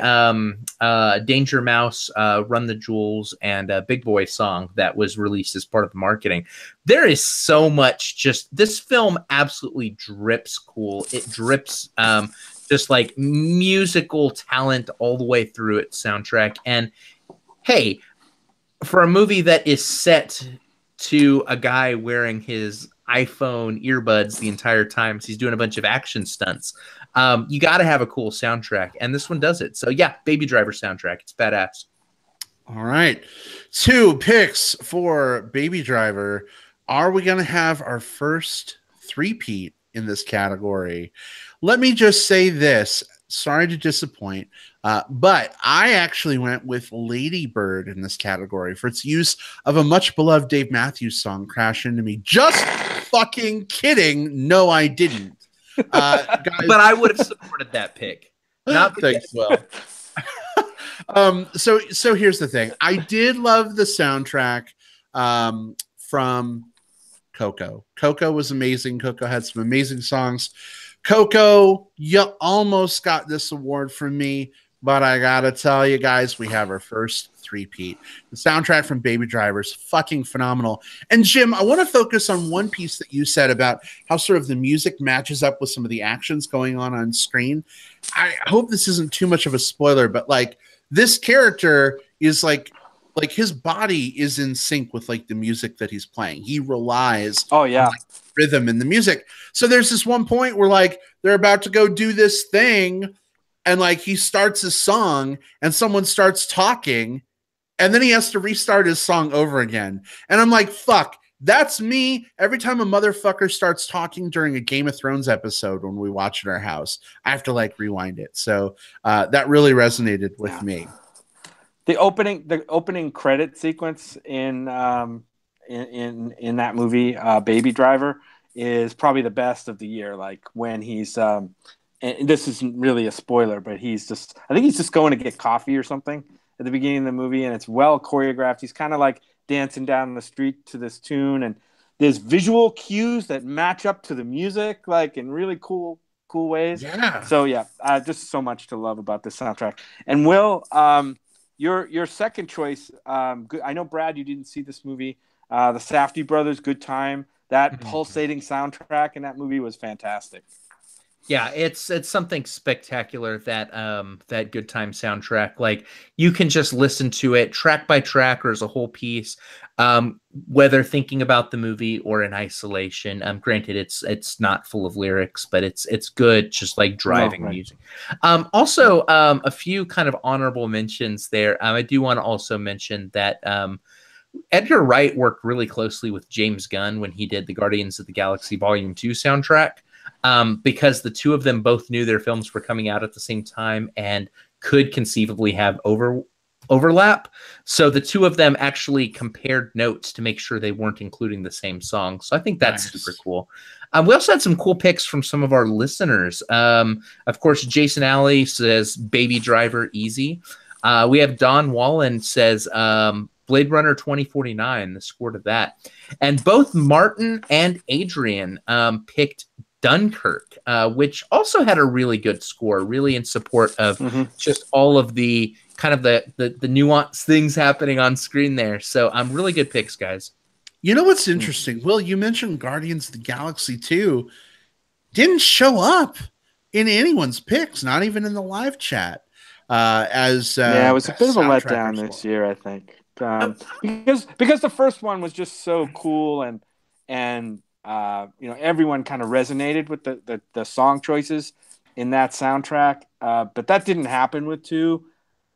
Danger Mouse, Run the Jewels, and Big Boy song that was released as part of the marketing. There is so much. Just this film absolutely drips cool. It drips just like musical talent all the way through its soundtrack. And hey, for a movie that is set to a guy wearing his iPhone earbuds the entire time as he's doing a bunch of action stunts, you got to have a cool soundtrack, and this one does it. So yeah, Baby Driver soundtrack, it's badass. All right, 2 picks for Baby Driver. Are we going to have our first three-peat in this category? Let me just say this. Sorry to disappoint, but I actually went with Lady Bird in this category for its use of a much beloved Dave Matthews song, Crash Into Me. Just fucking kidding. No, I didn't. Guys, but I would have supported that pick. Not thanks, Will. So here's the thing. I did love the soundtrack from Coco. Coco was amazing. Coco had some amazing songs. Coco, you almost got this award from me, but I gotta tell you guys, we have our first three-peat. The soundtrack from Baby Driver is fucking phenomenal. And Jim, I want to focus on one piece that you said about how sort of the music matches up with some of the actions going on screen. I hope this isn't too much of a spoiler, but like this character is like his body is in sync with like the music that he's playing. He relies on like, rhythm in the music. So there's this one point where like they're about to go do this thing, and like he starts his song and someone starts talking, and then he has to restart his song over again. And I'm like, fuck, that's me every time a motherfucker starts talking during a Game of Thrones episode when we watch at our house. I have to like rewind it. So that really resonated with me. The opening credit sequence in that movie, Baby Driver, is probably the best of the year. Like when he's and this isn't really a spoiler, but I think he's just going to get coffee or something at the beginning of the movie, and it's well choreographed. He's kind of like dancing down the street to this tune, and there's visual cues that match up to the music, like in really cool ways. Yeah. So yeah, just so much to love about this soundtrack. And Will, your second choice, I know, Brad, you didn't see this movie. The Safdie Brothers, Good Time. That pulsating soundtrack in that movie was fantastic. Yeah, it's something spectacular, that that Good Time soundtrack. Like you can just listen to it track by track or as a whole piece, whether thinking about the movie or in isolation. Granted, it's not full of lyrics, but it's good, just like driving music. Also, a few kind of honorable mentions there. I do want to also mention that Edgar Wright worked really closely with James Gunn when he did the Guardians of the Galaxy Volume 2 soundtrack. Because the two of them both knew their films were coming out at the same time and could conceivably have overlap. So the two of them actually compared notes to make sure they weren't including the same song. So I think that's super cool. We also had some cool picks from some of our listeners. Of course, Jason Alley says Baby Driver, easy. We have Don Wallen says Blade Runner 2049, the score to that. And both Martin and Adrian picked Dunkirk, which also had a really good score, really in support of just all of the kind of the nuanced things happening on screen there. So really good picks, guys. You know what's interesting? Will, you mentioned Guardians of the Galaxy 2 didn't show up in anyone's picks, not even in the live chat. It was a bit of a letdown this year, I think, because the first one was just so cool and everyone kind of resonated with the song choices in that soundtrack. But that didn't happen with 2.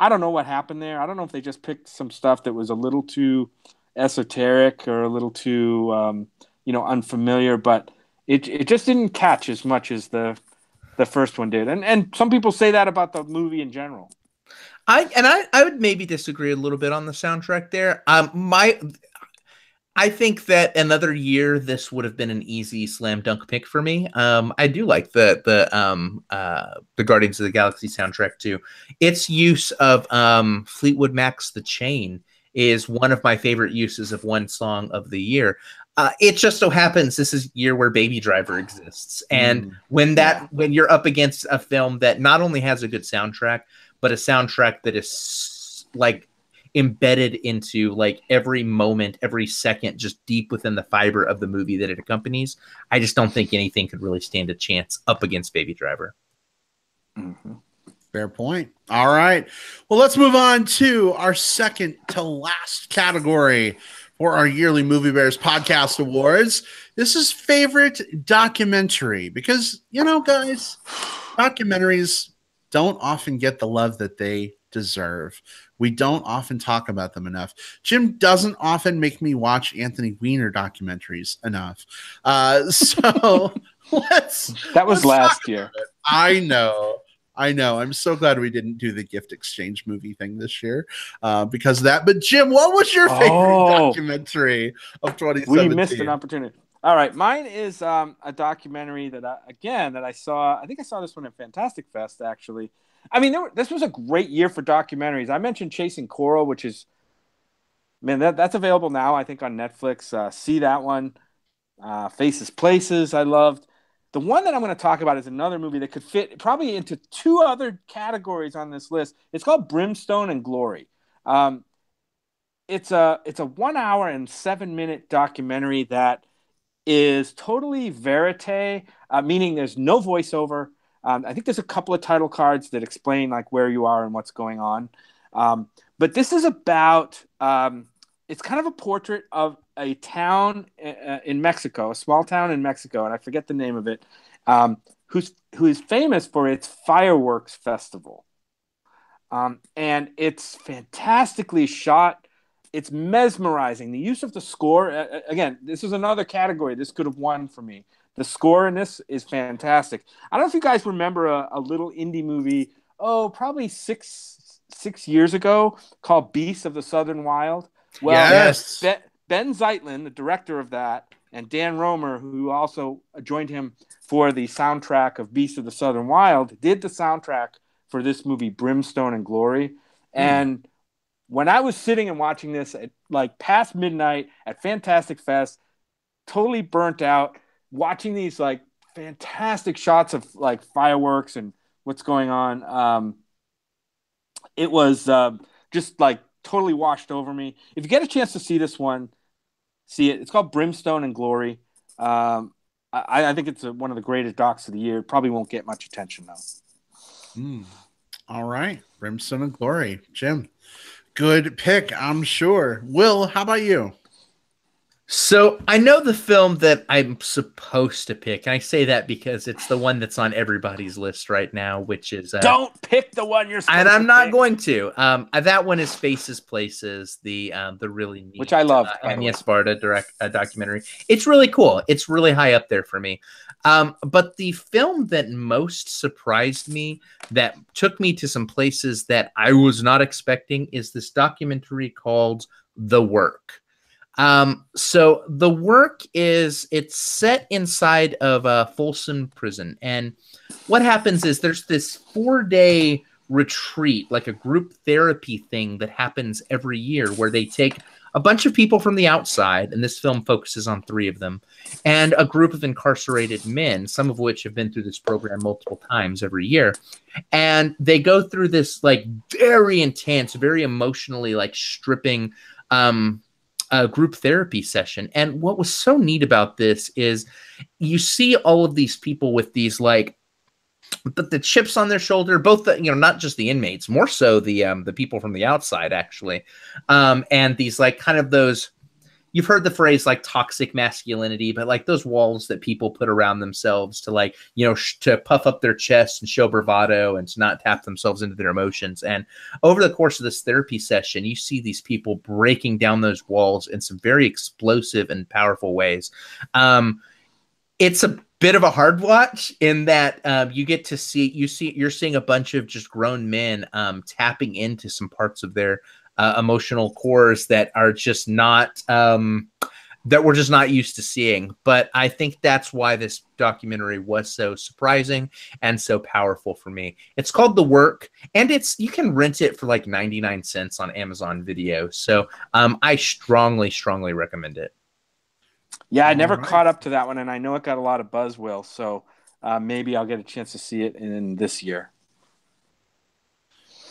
I don't know what happened there. I don't know if they just picked some stuff that was a little too esoteric or a little too, unfamiliar, but it just didn't catch as much as the the first one did, and some people say that about the movie in general. I would maybe disagree a little bit on the soundtrack there. I think that another year this would have been an easy slam dunk pick for me. I do like the Guardians of the Galaxy soundtrack too. Its use of Fleetwood Mac's "The Chain" is one of my favorite uses of one song of the year. It just so happens this is a year where Baby Driver exists, and when you're up against a film that not only has a good soundtrack, but a soundtrack that is like embedded into like every moment, every second, just deep within the fiber of the movie that it accompanies, I just don't think anything could really stand a chance up against Baby Driver. Fair point. All right. Well, let's move on to our second to last category for our yearly Movie Bears Podcast Awards. This is favorite documentary because, you know, guys, documentaries don't often get the love that they deserve. We don't often talk about them enough. Jim doesn't often make me watch Anthony Weiner documentaries enough. So that was last year. I know. I'm so glad we didn't do the gift exchange movie thing this year because of that. But Jim, what was your favorite documentary of 2017? We missed an opportunity. All right, mine is a documentary that I saw. I think I saw this one at Fantastic Fest, actually. I mean, this was a great year for documentaries. I mentioned Chasing Coral, which is, man, that's available now, I think, on Netflix. See that one. Faces Places, I loved. The one that I'm going to talk about is another movie that could fit probably into two other categories on this list. It's called Brimstone and Glory. It's a 1 hour and 7 minute documentary that is totally verite, meaning there's no voiceover. I think there's a couple of title cards that explain like where you are and what's going on. But this is about, it's kind of a portrait of a town in Mexico, a small town in Mexico, and I forget the name of it, who is famous for its fireworks festival. And it's fantastically shot. It's mesmerizing. The use of the score, again, this is another category. This could have won for me. The score in this is fantastic. I don't know if you guys remember a little indie movie, probably six years ago, called Beasts of the Southern Wild. Well, yes. Ben Zeitlin, the director of that, and Dan Romer, who also joined him for the soundtrack of Beasts of the Southern Wild, did the soundtrack for this movie, Brimstone and Glory. And when I was sitting and watching this at like past midnight at Fantastic Fest, totally burnt out, watching these like fantastic shots of like fireworks and what's going on, it was just like totally washed over me. If you get a chance to see this one, see it. It's called Brimstone and Glory. I think it's one of the greatest docs of the year. Probably won't get much attention though. All right, Brimstone and Glory, Jim. Good pick, I'm sure. Will, how about you? So I know the film that I'm supposed to pick, and I say that because it's the one that's on everybody's list right now, which is don't pick the one you're supposed to and I'm not pick. going to. That one is Faces Places, the really neat, which I love, Anya Sparta documentary. It's really cool. It's really high up there for me. But the film that most surprised me, that took me to some places that I was not expecting, is this documentary called The Work. So The Work it's set inside of Folsom Prison. And what happens is there's this 4-day retreat, like a group therapy thing that happens every year where they take a bunch of people from the outside, and this film focuses on 3 of them, and a group of incarcerated men, some of which have been through this program multiple times every year. And they go through this like very intense, very emotionally like stripping, group therapy session. And what was so neat about this is you see all of these people with these like the chips on their shoulder, both not just the inmates, more so the people from the outside actually, and these like kind of those, you've heard the phrase like toxic masculinity, but like those walls that people put around themselves to like, to puff up their chest and show bravado and to not tap themselves into their emotions. And over the course of this therapy session, you see these people breaking down those walls in some very explosive and powerful ways. bit of a hard watch in that you're seeing a bunch of just grown men tapping into some parts of their emotional cores that are just not that we're just not used to seeing. But I think that's why this documentary was so surprising and so powerful for me. It's called The Work, and you can rent it for like 99 cents on Amazon Video. So I strongly recommend it. Yeah, I never caught up to that one, and I know it got a lot of buzz, Will, so maybe I'll get a chance to see it in this year.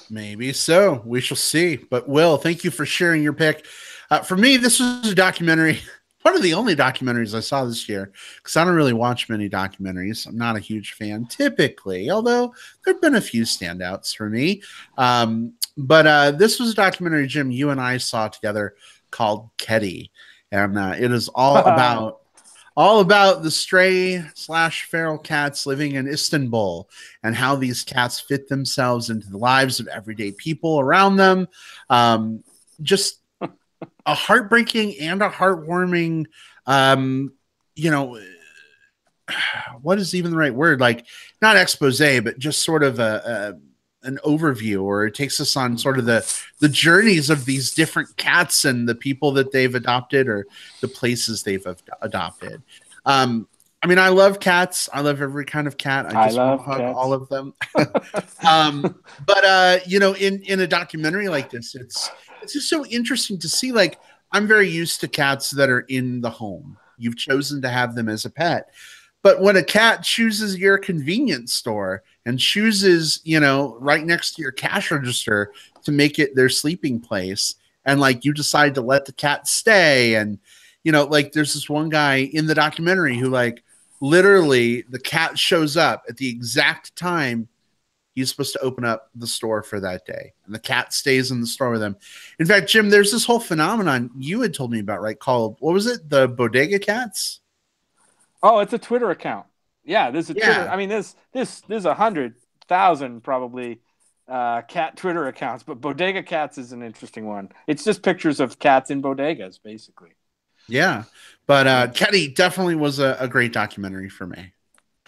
Maybe so. We shall see. But Will, thank you for sharing your pick. For me, this was a documentary, one of the only documentaries I saw this year, because I don't really watch many documentaries. I'm not a huge fan typically, although there have been a few standouts for me. But this was a documentary, Jim, you and I saw together called Keddy. And it is all about the stray/feral cats living in Istanbul and how these cats fit themselves into the lives of everyday people around them. Just a heartbreaking and a heartwarming, what is even the right word? Like, not expose, but just sort of an overview, or it takes us on sort of the journeys of these different cats and the people that they've adopted or the places they've adopted. I mean, I love cats. I love every kind of cat. I just want to hug all of them. But in a documentary like this, it's just so interesting to see. Like, I'm very used to cats that are in the home. You've chosen to have them as a pet. But when a cat chooses your convenience store and chooses, right next to your cash register to make it their sleeping place, and like you decide to let the cat stay, and like there's this one guy in the documentary who like literally the cat shows up at the exact time he's supposed to open up the store for that day, and the cat stays in the store with him. In fact, Jim, there's this whole phenomenon you had told me about, right? Called, what was it? The bodega cats? Oh, it's a Twitter account. Yeah, there's a Twitter. I mean, there's 100,000 probably cat Twitter accounts, but Bodega Cats is an interesting one. It's just pictures of cats in bodegas, basically. Yeah, but Keddy definitely was a great documentary for me.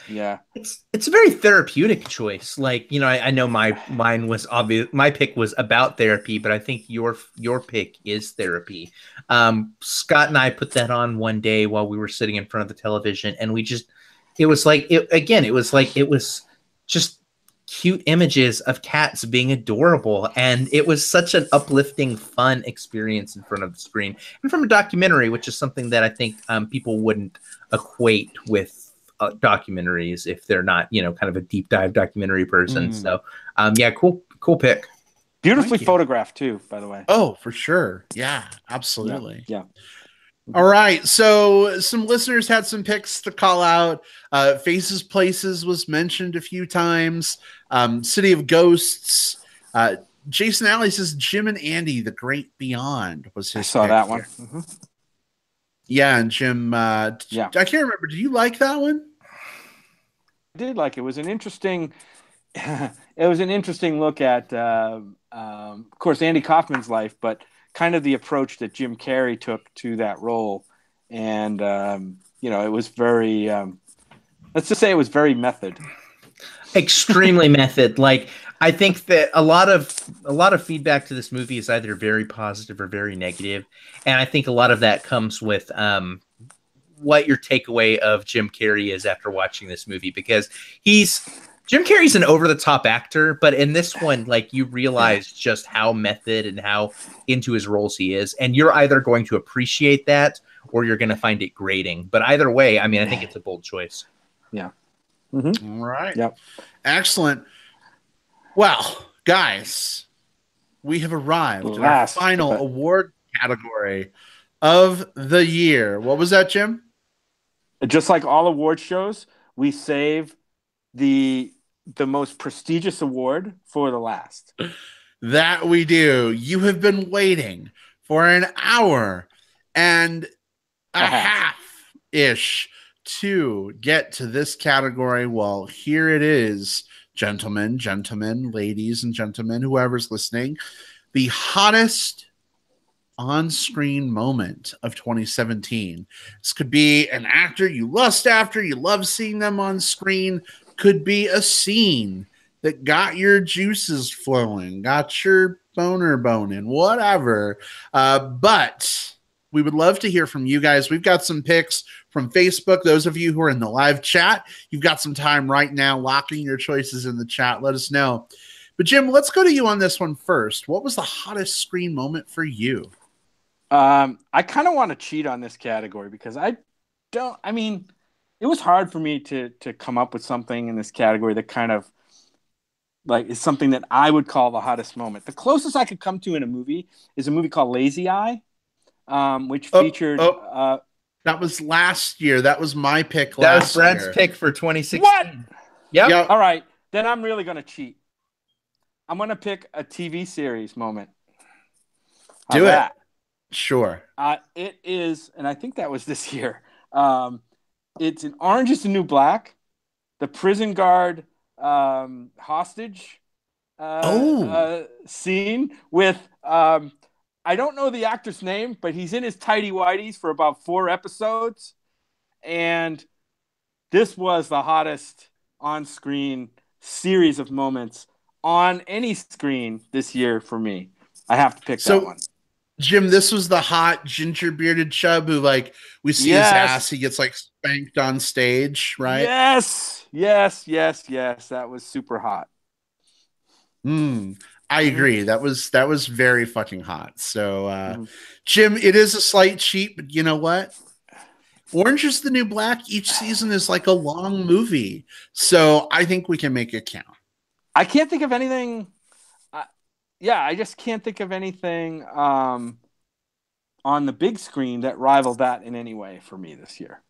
Yeah, it's a very therapeutic choice. Like, I know mine was obvious. My pick was about therapy, but I think your pick is therapy. Scott and I put that on one day while we were sitting in front of the television, and it was just cute images of cats being adorable, and it was such an uplifting, fun experience in front of the screen, and from a documentary, which is something that I think people wouldn't equate with documentaries if they're not, kind of a deep dive documentary person. So, cool pick. Beautifully photographed too, by the way. Oh, for sure. Yeah, absolutely. Yeah. All right. So some listeners had some picks to call out. Faces Places was mentioned a few times. City of Ghosts. Jason Alley says Jim and Andy, The Great Beyond was his I saw that one. Mm-hmm. Yeah, and Jim, I can't remember. Do you like that one? I did like it. It was an interesting look at, of course, Andy Kaufman's life, but kind of the approach that Jim Carrey took to that role. And, it was very, let's just say it was very method. Extremely method. Like, I think that a lot of feedback to this movie is either very positive or very negative. And I think a lot of that comes with what your takeaway of Jim Carrey is after watching this movie, because Jim Carrey's an over-the-top actor, but in this one, like, you realize just how method and how into his roles he is, and you're either going to appreciate that or you're going to find it grating. But either way, I mean, I think it's a bold choice. Yeah. Mm-hmm. All right. Yep. Excellent. Well, guys, we have arrived at our final award category of the year. What was that, Jim? Just like all award shows, we save the most prestigious award for the last. That we do. You have been waiting for an hour and a half-ish to get to this category. Well, here it is, gentlemen, ladies and gentlemen, whoever's listening. The hottest on-screen moment of 2017. This could be an actor you lust after, you love seeing them on screen. Could be a scene that got your juices flowing, got your boner boning, whatever. But we would love to hear from you guys. We've got some picks from Facebook. Those of you who are in the live chat, you've got some time right now locking your choices in the chat. Let us know. But Jim, let's go to you on this one first. What was the hottest screen moment for you? I kind of want to cheat on this category because it was hard for me to come up with something in this category that kind of like is something that I would call the hottest moment. The closest I could come to in a movie is a movie called Lazy Eye, which featured. That was last year. That was my pick that last was Brad's year. pick for 2016. What? Yep. All right. Then I'm really going to cheat. I'm going to pick a TV series moment. Do it. Sure. It is, and I think that was this year. It's an Orange is the New Black, the prison guard hostage scene with I don't know the actor's name, but he's in his tighty whities for about 4 episodes, and this was the hottest on-screen series of moments on any screen this year for me. I have to pick that one. Jim, this was the hot ginger bearded chub who, like, we see his ass. He gets like spanked on stage, right? Yes. That was super hot. I agree. That was very fucking hot. So, Jim, it is a slight cheat, but you know what? Orange is the New Black. Each season is like a long movie. So I think we can make it count. I can't think of anything. I just can't think of anything on the big screen that rivaled that in any way for me this year.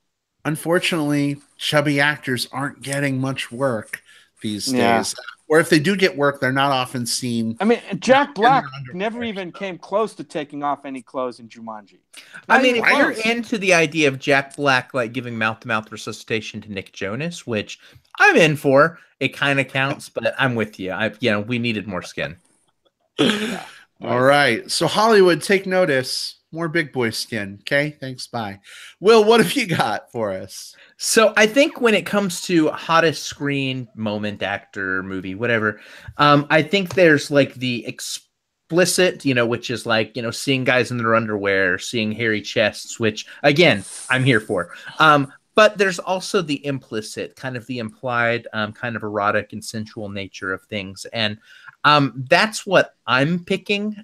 Unfortunately, chubby actors aren't getting much work these days. Or if they do get work, they're not often seen. I mean, Jack Black never even came close to taking off any clothes in Jumanji. I mean, if you're into the idea of Jack Black like giving mouth-to-mouth resuscitation to Nick Jonas, which I'm in for, it kind of counts, but I'm with you. We needed more skin. Yeah. All right. So Hollywood, take notice. More big boy skin. Okay. Thanks. Bye. Will, what have you got for us? So I think when it comes to hottest screen moment, actor, movie, whatever, I think there's like the explicit, which is like, seeing guys in their underwear, seeing hairy chests, which again, I'm here for. But there's also the implicit, kind of the implied, kind of erotic and sensual nature of things. And that's what I'm picking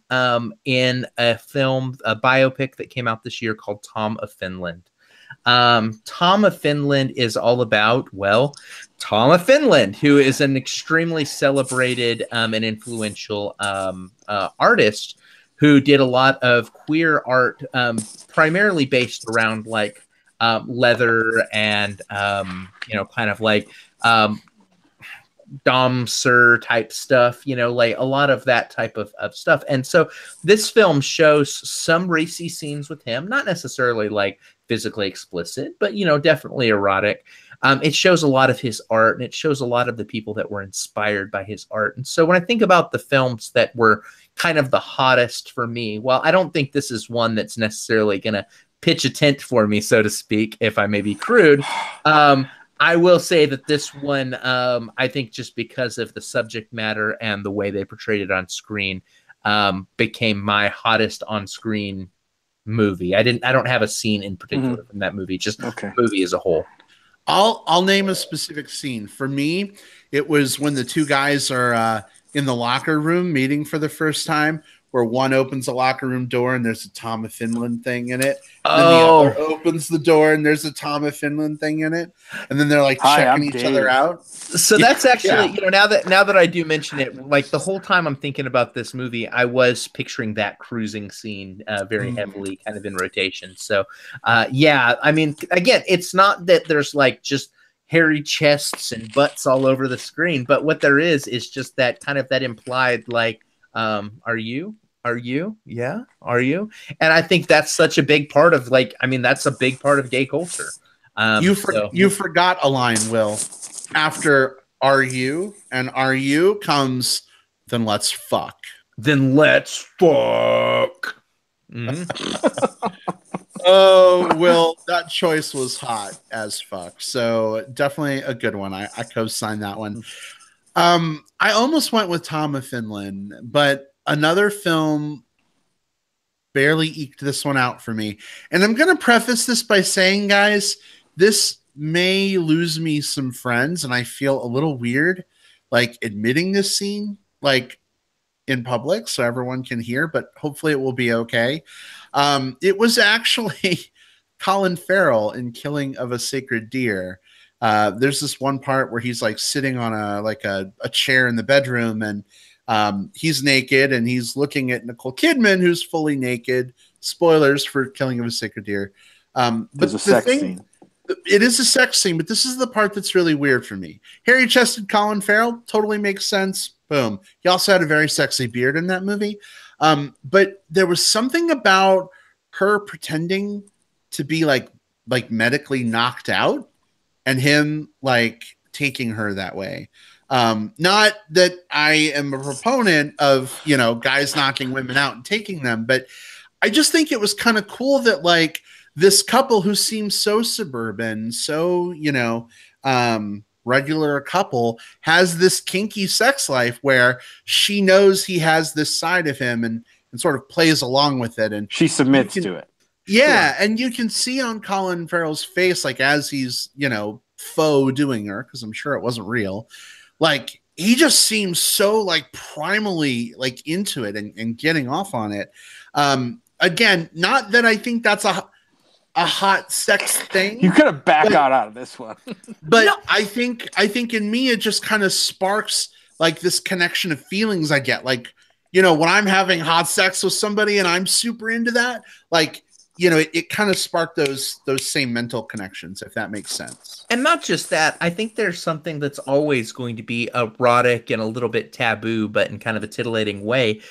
in a film, a biopic that came out this year called Tom of Finland. Tom of Finland is all about, Tom of Finland, who is an extremely celebrated and influential artist who did a lot of queer art, primarily based around like leather and, kind of like dom sir type stuff, like a lot of that type of stuff. And so this film shows some racy scenes with him, not necessarily like physically explicit, but, definitely erotic. It shows a lot of his art, and it shows a lot of the people that were inspired by his art. And so when I think about the films that were kind of the hottest for me, well, I don't think this is one that's necessarily going to pitch a tent for me, so to speak, if I may be crude. I will say that this one, I think just because of the subject matter and the way they portrayed it on screen, became my hottest on-screen movie. I don't have a scene in particular from that movie, just the movie as a whole. I'll name a specific scene. For me, it was when the two guys are in the locker room meeting for the first time, where one opens the locker room door and there's a Tom of Finland thing in it. And then the other opens the door and there's a Tom of Finland thing in it. And then they're like checking each other out. So that's actually, now that I do mention it, like the whole time I'm thinking about this movie, I was picturing that cruising scene very heavily kind of in rotation. So I mean, again, it's not that there's like just hairy chests and butts all over the screen, but what there is just that kind of that implied like, are you? Yeah. Are you? And I think that's such a big part of that's a big part of gay culture. You forgot a line, Will. After are you and are you comes, then let's fuck. Then let's fuck. Oh, well, that choice was hot as fuck. So definitely a good one. I co-signed that one. I almost went with Tom of Finland, but another film barely eked this one out for me. And I'm going to preface this by saying, guys, this may lose me some friends, and I feel a little weird, like admitting this scene, like in public, so everyone can hear. But hopefully, it will be okay. It was actually Colin Farrell in Killing of a Sacred Deer. There's this one part where he's like sitting on a chair in the bedroom, and he's naked and he's looking at Nicole Kidman, who's fully naked. Spoilers for Killing of a Sacred Deer. But There's a sex scene. It is a sex scene, but this is the part that's really weird for me. Hairy-chested Colin Farrell totally makes sense. Boom. He also had a very sexy beard in that movie. But there was something about her pretending to be like medically knocked out and him like taking her that way. Not that I am a proponent of, guys knocking women out and taking them, but I just think it was kind of cool that like this couple who seems so suburban, so, regular couple has this kinky sex life where she knows he has this side of him and sort of plays along with it. And she submits to it. Yeah. Sure. And you can see on Colin Farrell's face, like as he's, faux doing her, because I'm sure it wasn't real. Like he just seems so like primally like into it and getting off on it. Again, not that I think that's a hot sex thing. You could have backed out of this one. But no. I think in me, it just kind of sparks like this connection of feelings I get. Like, when I'm having hot sex with somebody and I'm super into that, like, it kind of sparked those same mental connections, if that makes sense. And not just that, I think there's something that's always going to be erotic and a little bit taboo, but in kind of a titillating way,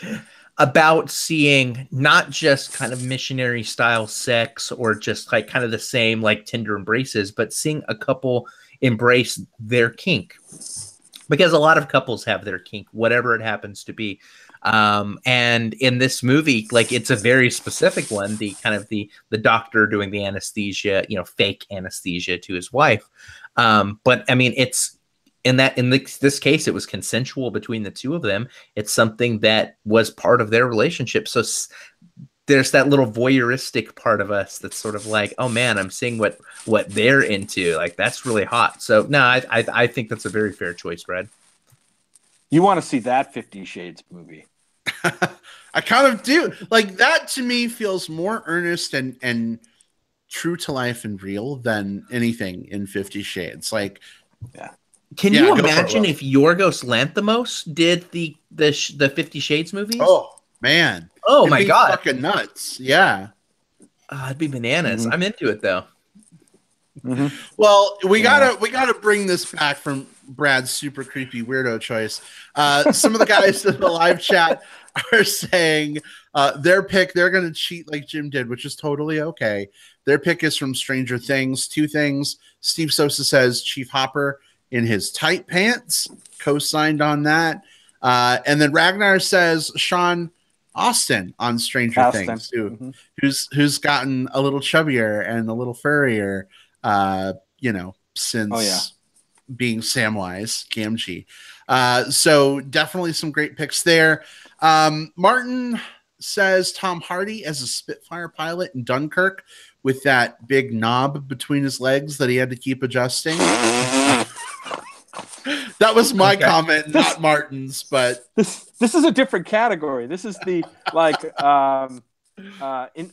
about seeing not just kind of missionary style sex or just like kind of the same like tender embraces, but seeing a couple embrace their kink. Because a lot of couples have their kink, whatever it happens to be. And in this movie, like it's a very specific one, the kind of the doctor doing the anesthesia, fake anesthesia to his wife. But I mean, it's in this case, it was consensual between the two of them. It's something that was part of their relationship. So there's that little voyeuristic part of us that's sort of like, oh man, I'm seeing what they're into. Like that's really hot. So no, I think that's a very fair choice, Brad. You want to see that 50 Shades movie? I kind of do. Like that to me feels more earnest and true to life and real than anything in 50 Shades. Like, yeah. Can you imagine if Yorgos Lanthimos did the 50 Shades movies? Oh man! Oh my god! Fucking nuts! Yeah, it'd be bananas. Mm-hmm. I'm into it though. Mm-hmm. Well, we gotta bring this back from Brad's super creepy weirdo choice. Some of the guys in the live chat are saying their pick. They're gonna cheat like Jim did, which is totally okay. Their pick is from Stranger Things. Two things. Steve Sosa says Chief Hopper in his tight pants, co-signed on that. And then Ragnar says Sean Austin on Stranger Things, who's gotten a little chubbier and a little furrier, since being Samwise Gamgee. So definitely some great picks there. Martin says Tom Hardy as a Spitfire pilot in Dunkirk with that big knob between his legs that he had to keep adjusting. That was my comment, not Martin's. But this is a different category. This is the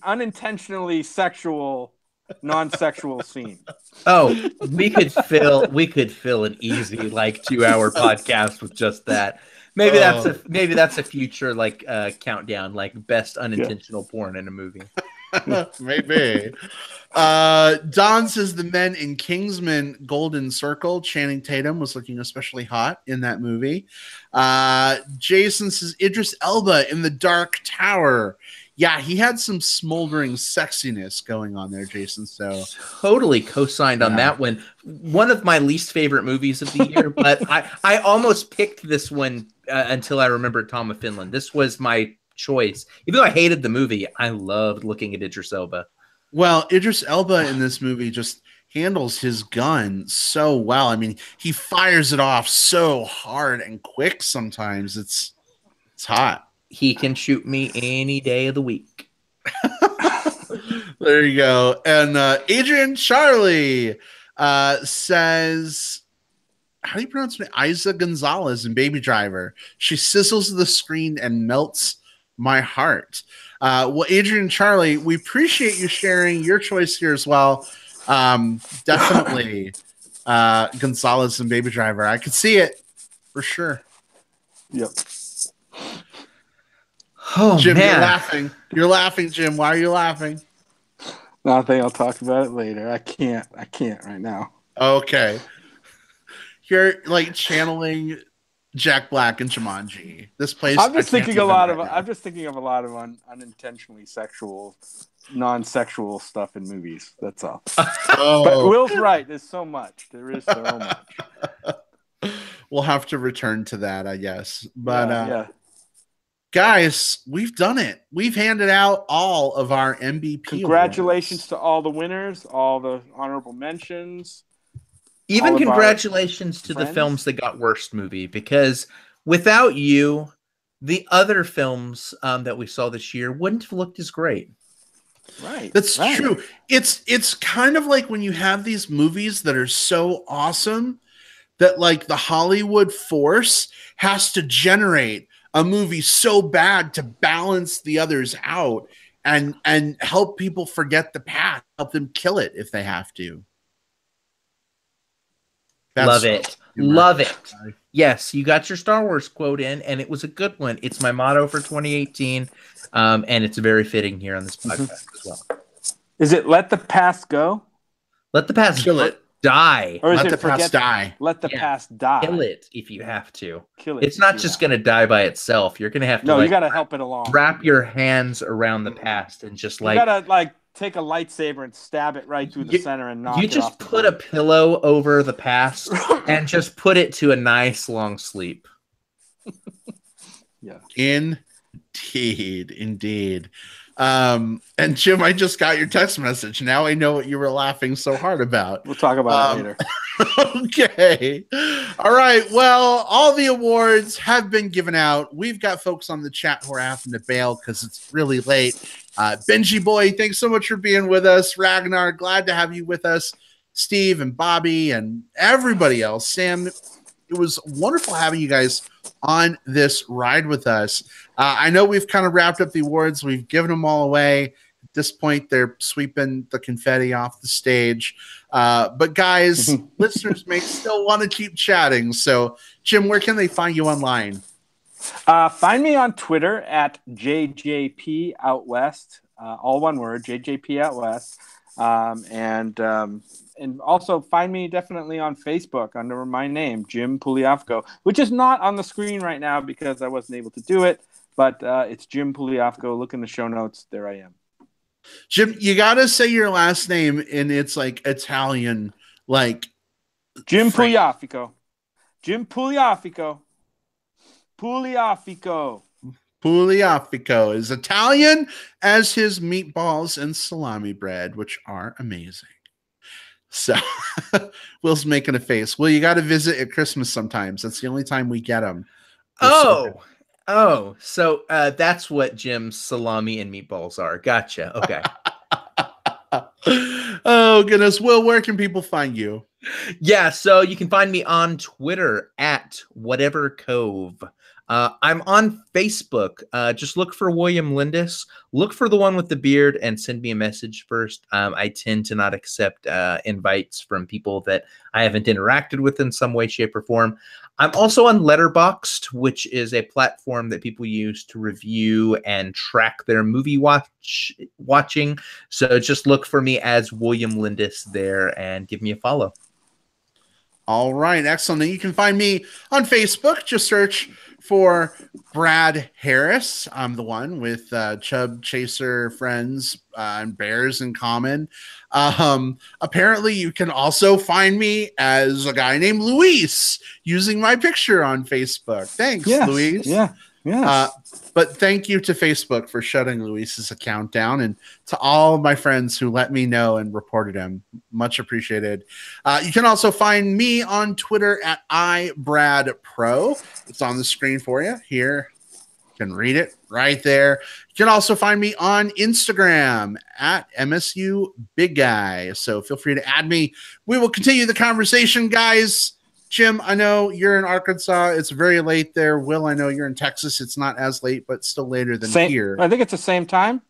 unintentionally sexual, non-sexual scene. Oh, we could fill an easy 2-hour podcast with just that. Maybe that's a future countdown, best unintentional porn in a movie. Maybe. Don says the men in Kingsman Golden Circle, Channing Tatum was looking especially hot in that movie. Jason says Idris Elba in The Dark Tower. Yeah, he had some smoldering sexiness going on there, Jason. So totally co-signed on that one. One of my least favorite movies of the year, but I almost picked this one until I remembered Tom of Finland. This was my choice. Even though I hated the movie, I loved looking at Idris Elba. Well, Idris Elba in this movie just handles his gun so well. I mean, he fires it off so hard and quick sometimes. It's hot. He can shoot me any day of the week. There you go. And Adrian Charlie says, how do you pronounce it? Isa Gonzalez in Baby Driver. She sizzles the screen and melts my heart. Well, Adrian Charlie, we appreciate you sharing your choice here as well. Definitely Gonzalez and Baby Driver. I could see it for sure. Yep. Oh, Jim, man. you're laughing. You're laughing, Jim. Why are you laughing? Nothing. I'll talk about it later. I can't right now. Okay. You're like channeling Jack Black and Jumanji. This place. I'm just thinking of a lot of unintentionally sexual, non-sexual stuff in movies. That's all. Oh. But Will's right. There's so much. There is so much. We'll have to return to that, I guess. But yeah. guys, we've done it. We've handed out all of our MBP. Congratulations awards. to all the winners, all the honorable mentions. Even congratulations to the films that got worst movie, because without you, the other films that we saw this year wouldn't have looked as great. Right. That's true. It's kind of like when you have these movies that are so awesome that like the Hollywood force has to generate a movie so bad to balance the others out and help people forget the past, help them kill it if they have to. Love it. Love it. Yes, you got your Star Wars quote in, and it was a good one. It's my motto for 2018, and it's very fitting here on this podcast as well. Is it let the past go? Let the past kill it. Die. Or is let it the past die. Let the past die. Kill it if you have to. Kill it. It's not just going to die by itself. You're going to have to you got to help it along. Wrap your hands around the past and just you got to take a lightsaber and stab it right through the center and knock it off. You just put a pillow over the past and just put it to a nice long sleep. Yeah. Indeed. And Jim, I just got your text message. Now I know what you were laughing so hard about. We'll talk about it later. Okay. All right. Well, all the awards have been given out. We've got folks on the chat who are having to bail because it's really late. Benji Boy, thanks so much for being with us. Ragnar, glad to have you with us. Steve and Bobby and everybody else. Sam, it was wonderful having you guys on this ride with us. I know we've kind of wrapped up the awards. We've given them all away. At this point, they're sweeping the confetti off the stage. But guys, listeners may still want to keep chatting. So, Jim, where can they find you online? Find me on Twitter at JJP Out West, all one word, JJP Out West. And also find me definitely on Facebook under my name, Jim Puliafco, which is not on the screen right now because I wasn't able to do it, but it's Jim Puliafco. Look in the show notes. There I am. Jim, you got to say your last name and it's like Italian, like Jim Puliafco. Jim Puliafco. Puliafco is Italian as his meatballs and salami bread, which are amazing. So Will's making a face. Well, you got to visit at Christmas sometimes. That's the only time we get them. So that's what Jim's salami and meatballs are. Gotcha. Okay. Oh, goodness. Will, where can people find you? Yeah, so you can find me on Twitter at Whatever Cove. I'm on Facebook. Just look for William Lindis. Look for the one with the beard and send me a message first. I tend to not accept invites from people that I haven't interacted with in some way, shape, or form. I'm also on Letterboxd, which is a platform that people use to review and track their movie watching. So just look for me as William Lindis there and give me a follow. All right, excellent. And you can find me on Facebook. Just search for Brad Harris. I'm the one with Chub Chaser friends and bears in common. Apparently, you can also find me as a guy named Luis using my picture on Facebook. Thanks, Luis. Yeah. But thank you to Facebook for shutting Luis's account down, and to all of my friends who let me know and reported him. Much appreciated. You can also find me on Twitter at iBradPro. It's on the screen for you here. You can read it right there. You can also find me on Instagram at MSU Big Guy. So feel free to add me. We will continue the conversation, guys. Jim, I know you're in Arkansas. It's very late there. Will, I know you're in Texas. It's not as late, but still later than here. I think it's the same time.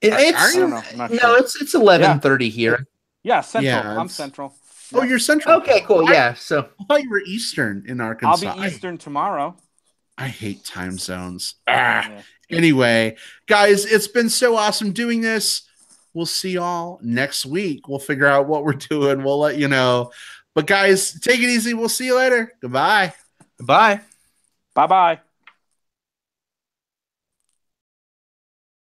I don't know. No, it's 11:30 here. Yeah, Central. Yeah, I'm Central. Oh, you're Central. Okay, cool. Yeah. So I thought you were Eastern in Arkansas. I'll be Eastern tomorrow. I hate time zones. Yeah. Anyway, guys, it's been so awesome doing this. We'll see y'all next week. We'll figure out what we're doing. We'll let you know. But guys, take it easy. We'll see you later. Goodbye. Goodbye. Bye-bye.